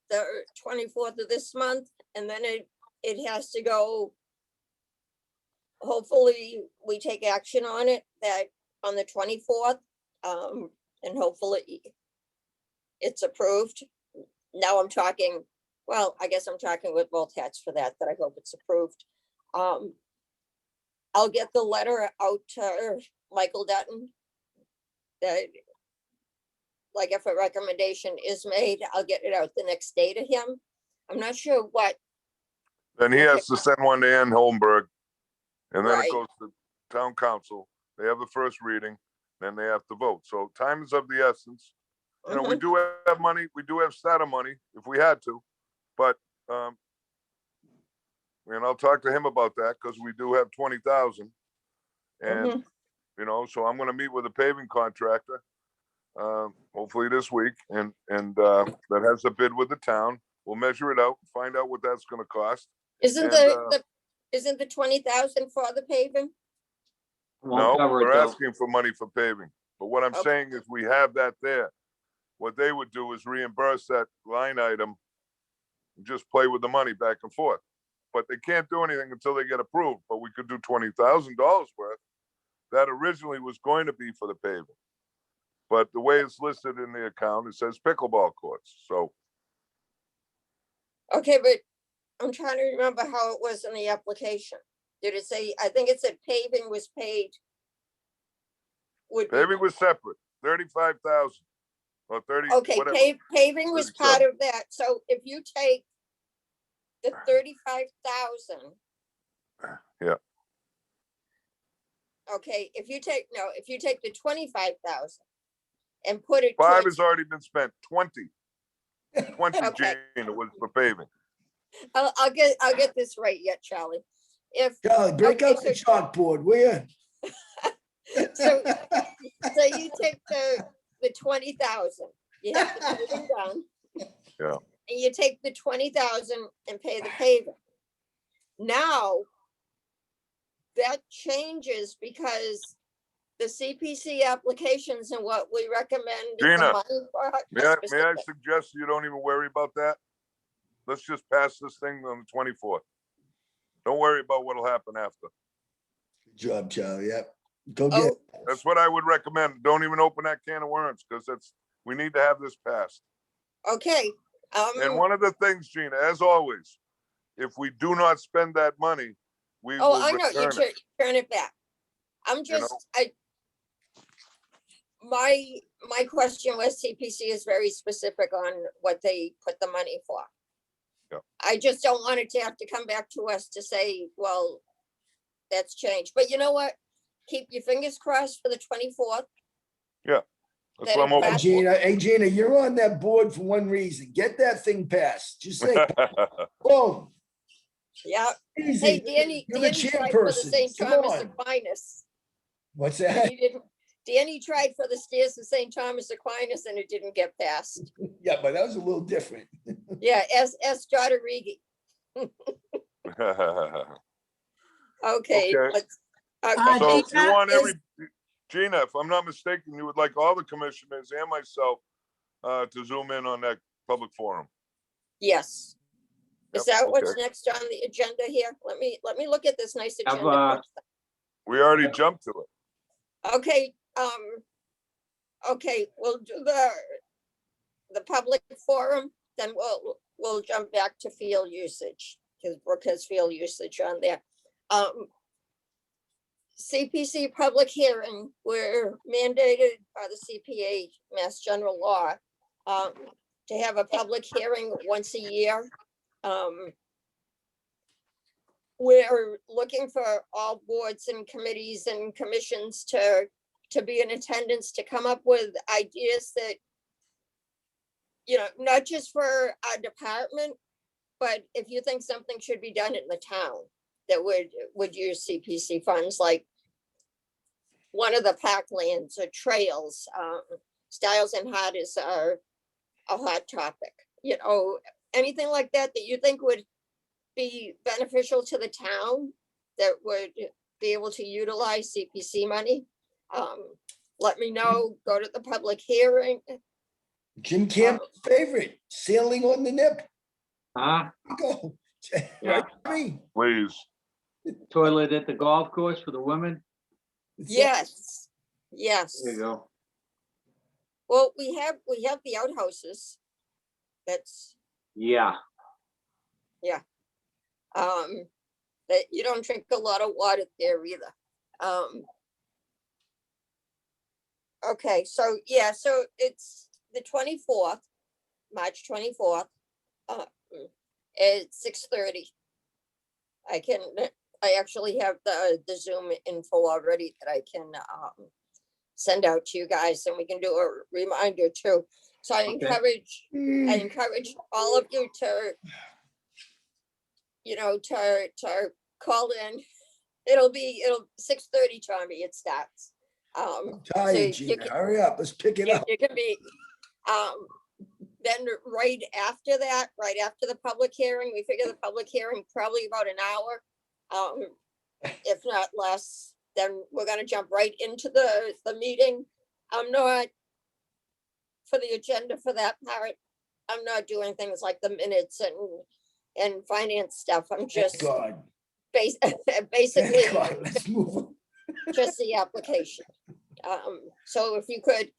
The 24th of this month, and then it has to go. Hopefully, we take action on it that on the 24th, and hopefully it's approved. Now I'm talking, well, I guess I'm talking with both hats for that I hope it's approved. I'll get the letter out to Michael Dutton that, like, if a recommendation is made, I'll get it out the next day to him. I'm not sure what. Then he has to send one to Ann Holmberg. And then Right. it goes to town council. They have the first reading, then they have to vote. So time is of the essence. We Mhm. do have money, we do have starter money if we had to, but, and I'll talk to him about that because we do have 20,000. And, so I'm gonna meet with a paving contractor, hopefully this week, and that has a bid with the town. We'll measure it out, find out what that's gonna cost. Isn't And, isn't the 20,000 for the paving? Won't No, cover it we're though. asking for money for paving. But what I'm Okay. saying is we have that there. What they would do is reimburse that line item and just play with the money back and forth. But they can't do anything until they get approved, but we could do $20,000 worth. That originally was going to be for the paving. But the way it's listed in the account, it says pickleball courts, so. Okay, but I'm trying to remember how it was in the application. Did it say, I think it said paving was paid? Would be, Paving was separate, 35,000 or 30, okay, whatever. paving was part of that. So if you take the 35,000. Yeah. Okay, if you take the 25,000 and put it 5 towards, has already been spent, 20. 20, Okay. Jane, it was for paving. I'll get this right yet, Charlie. If, Charlie, break Okay, out the chalkboard, will you? So- so you take the 20,000, you have the paving done. Yeah. And you take the 20,000 and pay the paving. Now, that changes because the CPC applications and what we recommend. the Gina, money for are May I specific. suggest you don't even worry about that? Let's just pass this thing on the 24th. Don't worry about what'll happen after. Good job, Charlie, yep. Go get Oh, it. That's what I would recommend. Don't even open that can of worms, because we need to have this passed. okay. And one of the things, Gina, as always, if we do not spend that money, we Oh, will I know, you return it. turn it back. I'm You know? just, my question was CPC is very specific on what they put the money for. Yeah. I just don't want it to have to come back to us to say, well, that's changed. But you know what? Keep your fingers crossed for the 24th. That's what I'm That hoping Hey, Gina, you're on that board for one reason. Get that thing passed. Just say, for. boom. Yeah. Easy. Hey, Danny You're the tried for the chairperson. St. Come Thomas on. Aquinas. What's and that? he didn't- Danny tried for the stairs of St. Thomas Aquinas and it didn't get passed. Yeah, but that was a little different. Yeah, S. Jodorigi. Okay. Okay. let's- So Okay. you Gina, want is- Gina, if I'm not mistaken, you would like all the commissioners and myself to zoom in on that public forum. Yes. Is Yep, that what's okay. next on the agenda here? Let me look at this nice Have, agenda. We already jumped to it. Okay, okay, we'll do the public forum, then we'll jump back to field usage, because Brooke has field usage on there. CPC public hearing, we're mandated by the CPA, Mass General Law, to have a public hearing once a year. We're looking for all boards and committees and commissions to be in attendance, to come up with ideas that, not just for our department, but if you think something should be done in the town that would use CPC funds, like one of the parklands or trails, Styles and Hot is a hot topic, anything like that you think would be beneficial to the town, that would be able to utilize CPC money. Let me know, go to the public hearing. Jim Campbell's favorite, sailing on the nip. Huh? Go. Yeah. Me. Please. Toilet at the golf course for the women. Yes, yes. There you go. Well, we have the outhouses. That's, Yeah. that you don't drink a lot of water there either. Okay, so it's the 24th, March 24th, at 6:30. I actually have the Zoom info already that I can send out to you guys, and we can do a reminder too. So I Okay. encourage all of you to, to call in. It'll 6:30, Tommy, it starts. I'm tired, so Gina. Hurry up. Let's pick it up. you can be, then right after that, right after the public hearing, we figure the public hearing probably about an hour. If not less, then we're gonna jump right into the meeting. I'm not, for the agenda for that part, I'm not doing things like the minutes and finance stuff. I'm Thank just God. basically Thank God. Let's move on. just the application. So if you could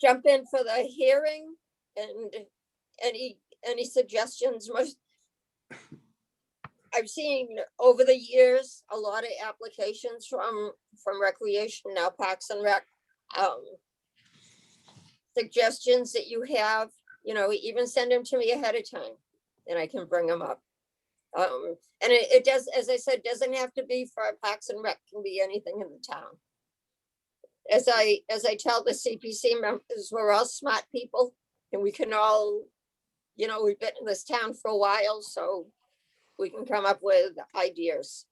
jump in for the hearing and any suggestions, I've seen over the years, a lot of applications from recreation, now Parks and Rec. Suggestions that you have, even send them to me ahead of time and I can bring them up. And it does, as I said, doesn't have to be for Parks and Rec, can be anything in the town. As I tell the CPC members, we're all smart people and we can all, we've been in this town for a while, so we can come up with ideas.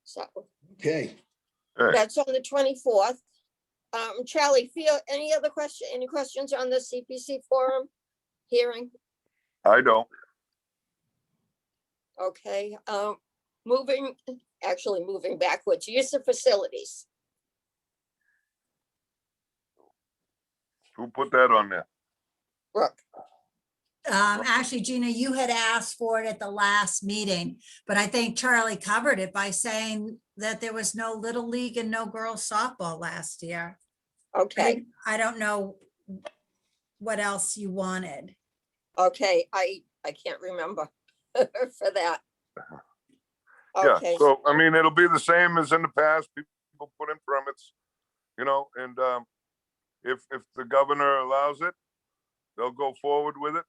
So Okay. that's on the 24th. Charlie, any questions on the CPC forum hearing? I don't. Okay, moving backwards, use of facilities. Who put that on there? Brooke, Actually, Gina, you had asked for it at the last meeting, but I think Charlie covered it by saying that there was no Little League and no girls softball last year. okay, I don't know what else you wanted. okay, I can't remember for that. Yeah, Okay, so, I mean, it'll be the same as in the past. People put in permits, and if the governor allows it, they'll go forward with it.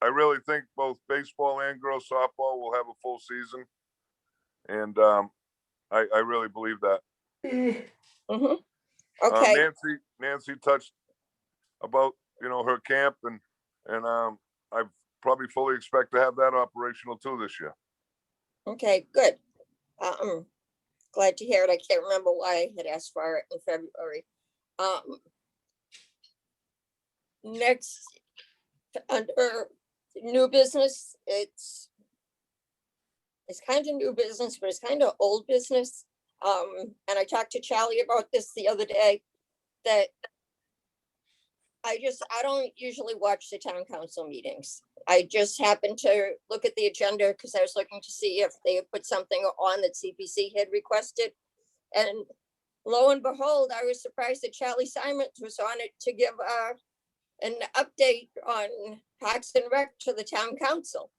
I really think both baseball and girls softball will have a full season. And I really believe that. mhm, okay, Nancy touched about, her camp and I probably fully expect to have that operational too this year. okay, good. Glad to hear it. I can't remember why I had asked for it in February. Next, under new business, it's kind of new business, but it's kind of old business. And I talked to Charlie about this the other day, that I don't usually watch the town council meetings. I just happened to look at the agenda because I was looking to see if they had put something on that CPC had requested. And lo and behold, I was surprised that Charlie Simons was on it to give an update on Parks and Rec to the town council.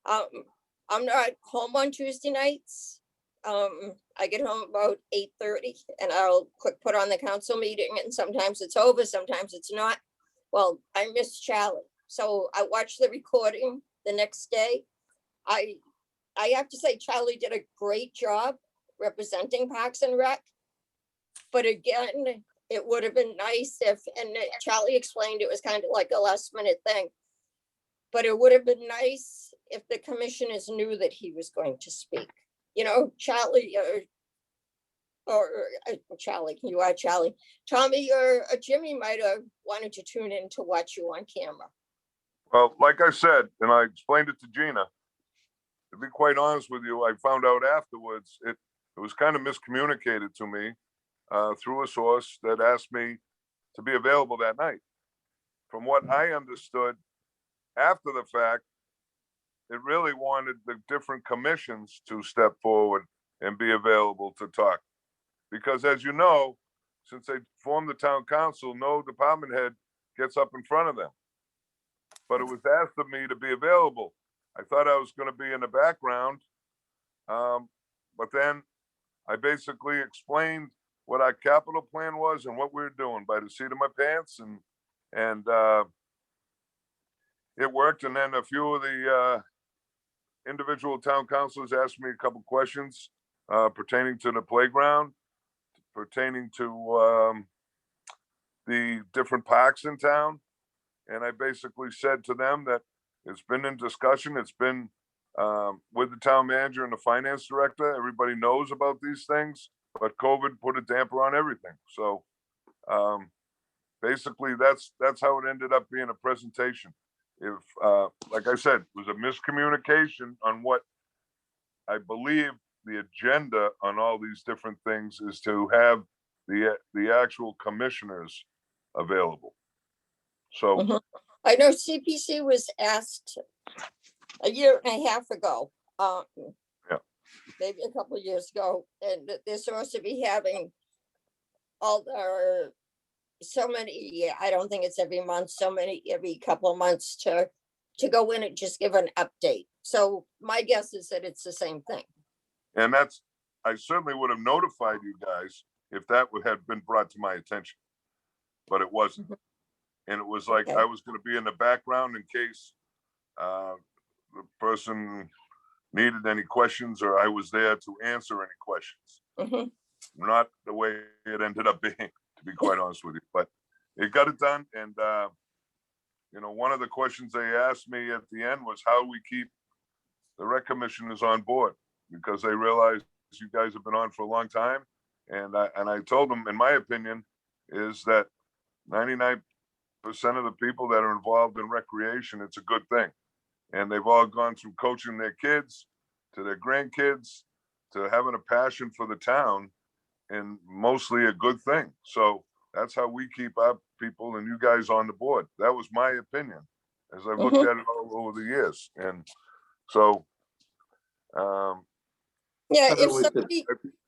I'm not home on Tuesday nights. I get home about 8:30 and I'll quick put on the council meeting, and sometimes it's over, sometimes it's not. Well, I miss Charlie. So I watched the recording the next day. I have to say Charlie did a great job representing Parks and Rec. But again, it would have been nice if, and Charlie explained it was kind of like a last minute thing. But it would have been nice if the commissioners knew that he was going to speak. Charlie, or Charlie, you are Charlie. Tommy or Jimmy might have wanted to tune in to watch you on camera. Well, like I said, and I explained it to Gina, to be quite honest with you, I found out afterwards, it was kind of miscommunicated to me through a source that asked me to be available that night. From what I understood after the fact, it really wanted the different commissions to step forward and be available to talk. Because as you know, since they formed the town council, no department head gets up in front of them. But it was asked of me to be available. I thought I was going to be in the background. But then I basically explained what our capital plan was and what we were doing by the seat of my pants, and it worked. And then a few of the individual town councilors asked me a couple questions pertaining to the playground, pertaining to the different parks in town. And I basically said to them that it's been in discussion. It's been with the town manager and the finance director. Everybody knows about these things, but COVID put a damper on everything. So basically, that's how it ended up being a presentation. If, like I said, it was a miscommunication on what I believe the agenda on all these different things is to have the actual commissioners available. So, Mhm. I know CPC was asked a year and a half ago, Yeah. maybe a couple of years ago, and that they're supposed to be having all their, so many, I don't think it's every month, so many, every couple of months to go in and just give an update. So my guess is that it's the same thing. and I certainly would have notified you guys if that would have been brought to my attention, but it wasn't. And it was like Okay. I was going to be in the background in case the person needed any questions, or I was there to answer any questions. Mhm. Not the way it ended up being, to be quite honest with you, but it got it done. And, one of the questions they asked me at the end was how we keep the rec commissioners on board, because they realized you guys have been on for a long time. And I told them, in my opinion, is that 99% of the people that are involved in recreation, it's a good thing. And they've all gone through coaching their kids to their grandkids to having a passion for the town, and mostly a good thing. So that's how we keep our people and you guys on the board. That was my opinion as I've looked at it all over the years. And so, Yeah, Cover if with the- somebody,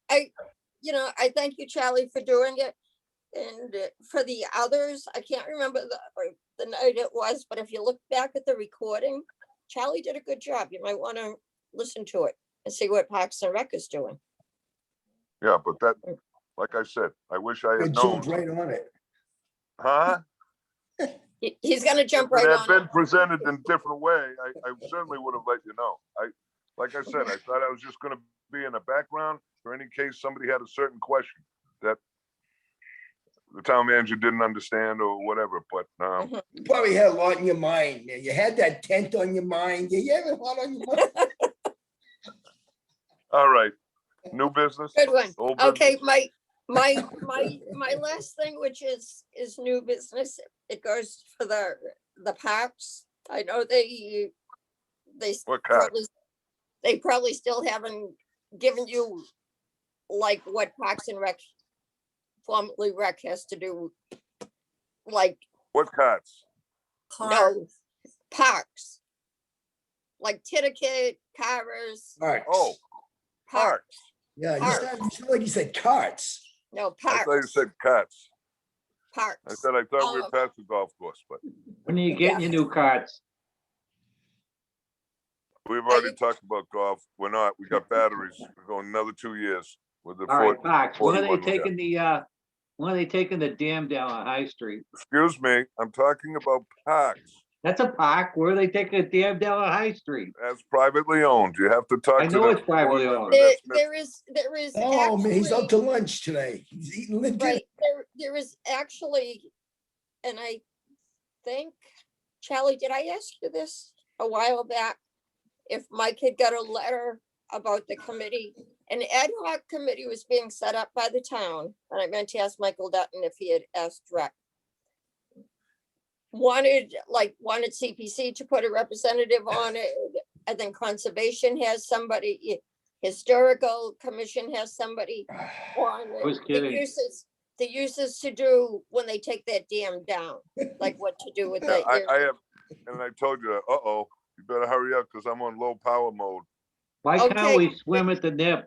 I thank you, Charlie, for doing it. And for the others, I can't remember the night it was, but if you look back at the recording, Charlie did a good job. You might want to listen to it and see what Parks and Rec is doing. yeah, but that, like I said, I wish I I had known. jumped right on it. Huh? He's gonna jump If it right had on been it. presented in a different way, I certainly would have let you know. Like I said, I thought I was just gonna be in the background for any case somebody had a certain question that the town manager didn't understand or whatever, but, You probably had a lot in your mind, man. You had that tent on your mind. You had a lot on your mind. all right. New business? Good one. Old Okay, business? my last thing, which is new business, it goes for the parks. I know they What kind? probably still haven't given you like what Parks and Rec, formerly Rec, has to do, like, What cards? no, parks. Like Titicate, Carvers, Parks. Oh, park, parks. Yeah, you Parks. sounded like you said carts. no, I thought you parks, said cats. I parks. said, I thought we were Um, past the golf course, but When are you getting your new carts? we've already talked about golf. We're not. We got batteries. We're going another 2 years with the All right, Ford. Fox, when are they 41 we got. taking the dam down on High Street? Excuse me, I'm talking about parks. That's a park. Where are they taking the dam down on High Street? That's privately owned. You have to talk I to know the it's privately board owned. member. That's there is Oh, man, he's out to actually, lunch today. He's eating dinner. right, there is actually, and I think, Charlie, did I ask you this a while back? If Mike had got a letter about the committee, an ad hoc committee was being set up by the town, and I meant to ask Michael Dutton if he had asked Rec. Wanted CPC to put a representative on it. I think Conservation has somebody, Historical Commission has somebody on I was it. kidding. The uses to do when they take that dam down, like what to do with Yeah, that. I have, and I told you, you better hurry up because I'm on low power mode. Why Okay. can't we swim at the nip?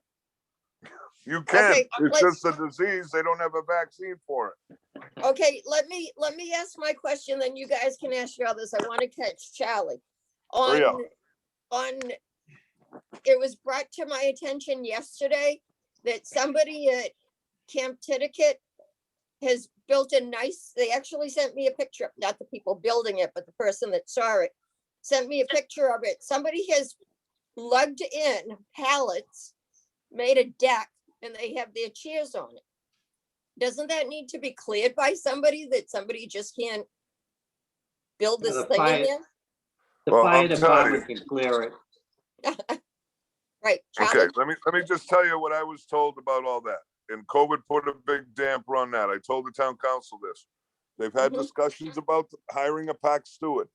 You can. Okay, It's let's- just a disease. They don't have a vaccine for it. Okay, let me ask my question, then you guys can ask your others. I want to catch Charlie. Hurry up. It was brought to my attention yesterday that somebody at Camp Titicate has built a nice, they actually sent me a picture, not the people building it, but the person that saw it, sent me a picture of it. Somebody has lugged in pallets, made a deck, and they have their chairs on it. Doesn't that need to be cleared by somebody, that somebody just can't build this The thing in fire- there? The Well, fire I'm telling department can clear it. Right, Okay, Charlie? let me just tell you what I was told about all that. And COVID put a big damper on that. I told the town council this. They've had Mhm. discussions about hiring a park steward.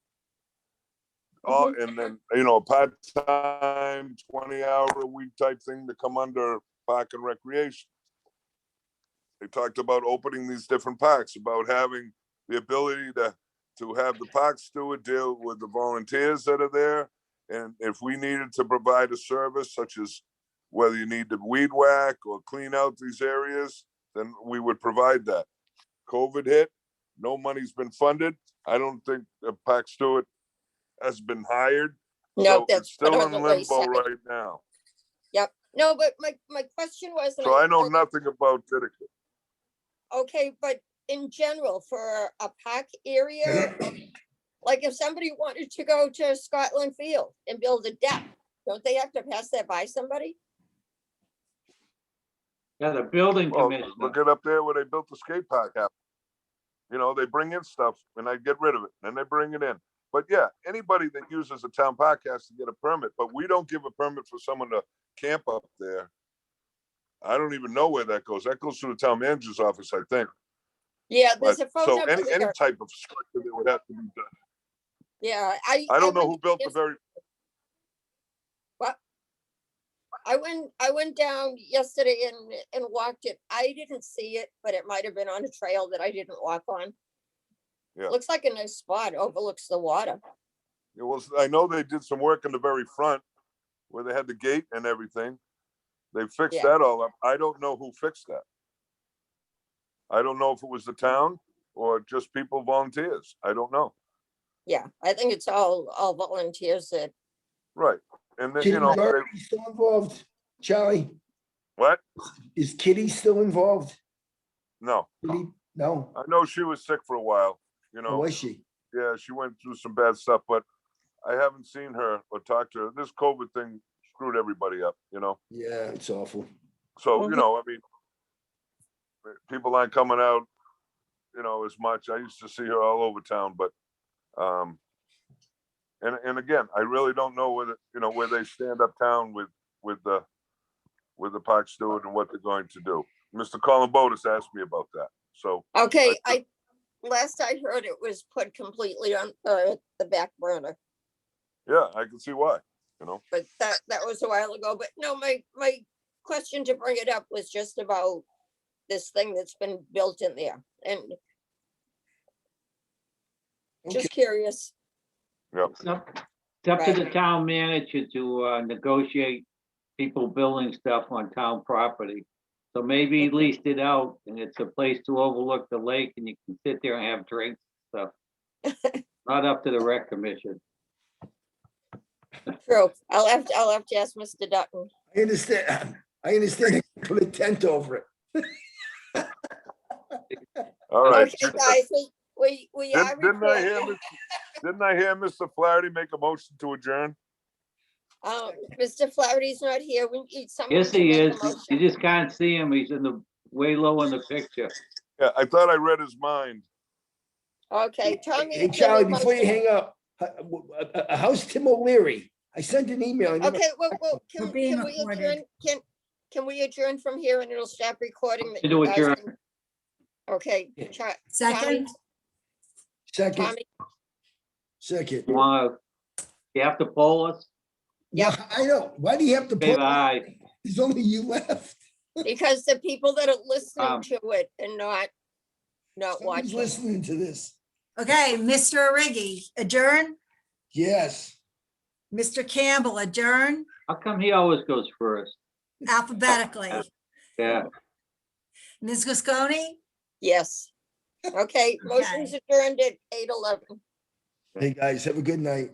And then, a part-time, 20-hour-a-week type thing to come under Park and Recreation. They talked about opening these different parks, about having the ability to have the park steward deal with the volunteers that are there. And if we needed to provide a service such as whether you need to weed whack or clean out these areas, then we would provide that. COVID hit, no money's been funded. I don't think a park steward has been hired. No, So it's that's put still on in the limbo wayside. right now. Yep. No, but my question was. So I know nothing about Titicum. Okay, but in general, for a park area, like if somebody wanted to go to Scotland Field and build a deck, don't they have to pass that by somebody? Yeah, the building Well, commissioner. look at up there where they built the skate park out. They bring in stuff and I get rid of it, and then they bring it in. But yeah, anybody that uses a town park has to get a permit, but we don't give a permit for someone to camp up there. I don't even know where that goes. That goes through the town manager's office, I think. Yeah, But there's a phone so number any there. type of structure that would have to be done. Yeah, I don't know who built the very, I went down yesterday and walked it. I didn't see it, but it might have been on a trail that I didn't walk on. Yeah. Looks like a nice spot, overlooks the water. it was, I know they did some work in the very front where they had the gate and everything. They fixed Yeah. that all up. I don't know who fixed that. I don't know if it was the town or just people, volunteers. I don't know. Yeah, I think it's all volunteers that, Right. And then, Kitty Doherty still involved? Charlie, what? is Kitty still involved? No, Kitty? No, I know she was sick for a while, or was she? Yeah, she went through some bad stuff, but I haven't seen her or talked to her. This COVID thing screwed everybody up, Yeah, it's awful. So, Mhm. I mean, people aren't coming out, as much. I used to see her all over town, but, and again, I really don't know where they stand uptown with the park steward and what they're going to do. Mr. Colin Botus asked me about that, so. okay, last I heard it was put completely on the back burner, Yeah, I can see why, but that was a while ago. But no, my question to bring it up was just about this thing that's been built in there, and just curious. Yep. It's up to the town manager to negotiate people building stuff on town property. So maybe he leased it out and it's a place to overlook the lake and you can sit there and have drinks and stuff. Not up to the rec commission. True. I'll have to ask Mr. Dutton. I understand. They put a tent over it. All right. Okay, guys, we are Didn't recording. I hear Mr. Flaherty make a motion to adjourn? Mr. Flaherty's not here. We need someone. Yes, to he make a is. motion. You just can't see him. He's in the way low in the picture. Yeah, I thought I read his mind. Okay, Tommy. Hey, Charlie, before you hang up, how's Tim O'Leary? I sent an email. I never- Okay, well, We're can being we recorded. adjourn? Can we adjourn from here and it'll stop recording? that To you do guys adjourn. can- Okay. Yeah. Second, Second, Tommy, second. You have to poll us? Yeah, I know. Why do you have to Say put? aye. There's only you left. because the people that are listening Um, to it and not Somebody's watching. listening to this. okay, Mr. Riggi, adjourn. Yes. Mr. Campbell, adjourn How come he always goes first? alphabetically. Yeah. Ms. Gosconi, Yes. Okay, motion's adjourned at 8:11. Hey, guys, have a good night.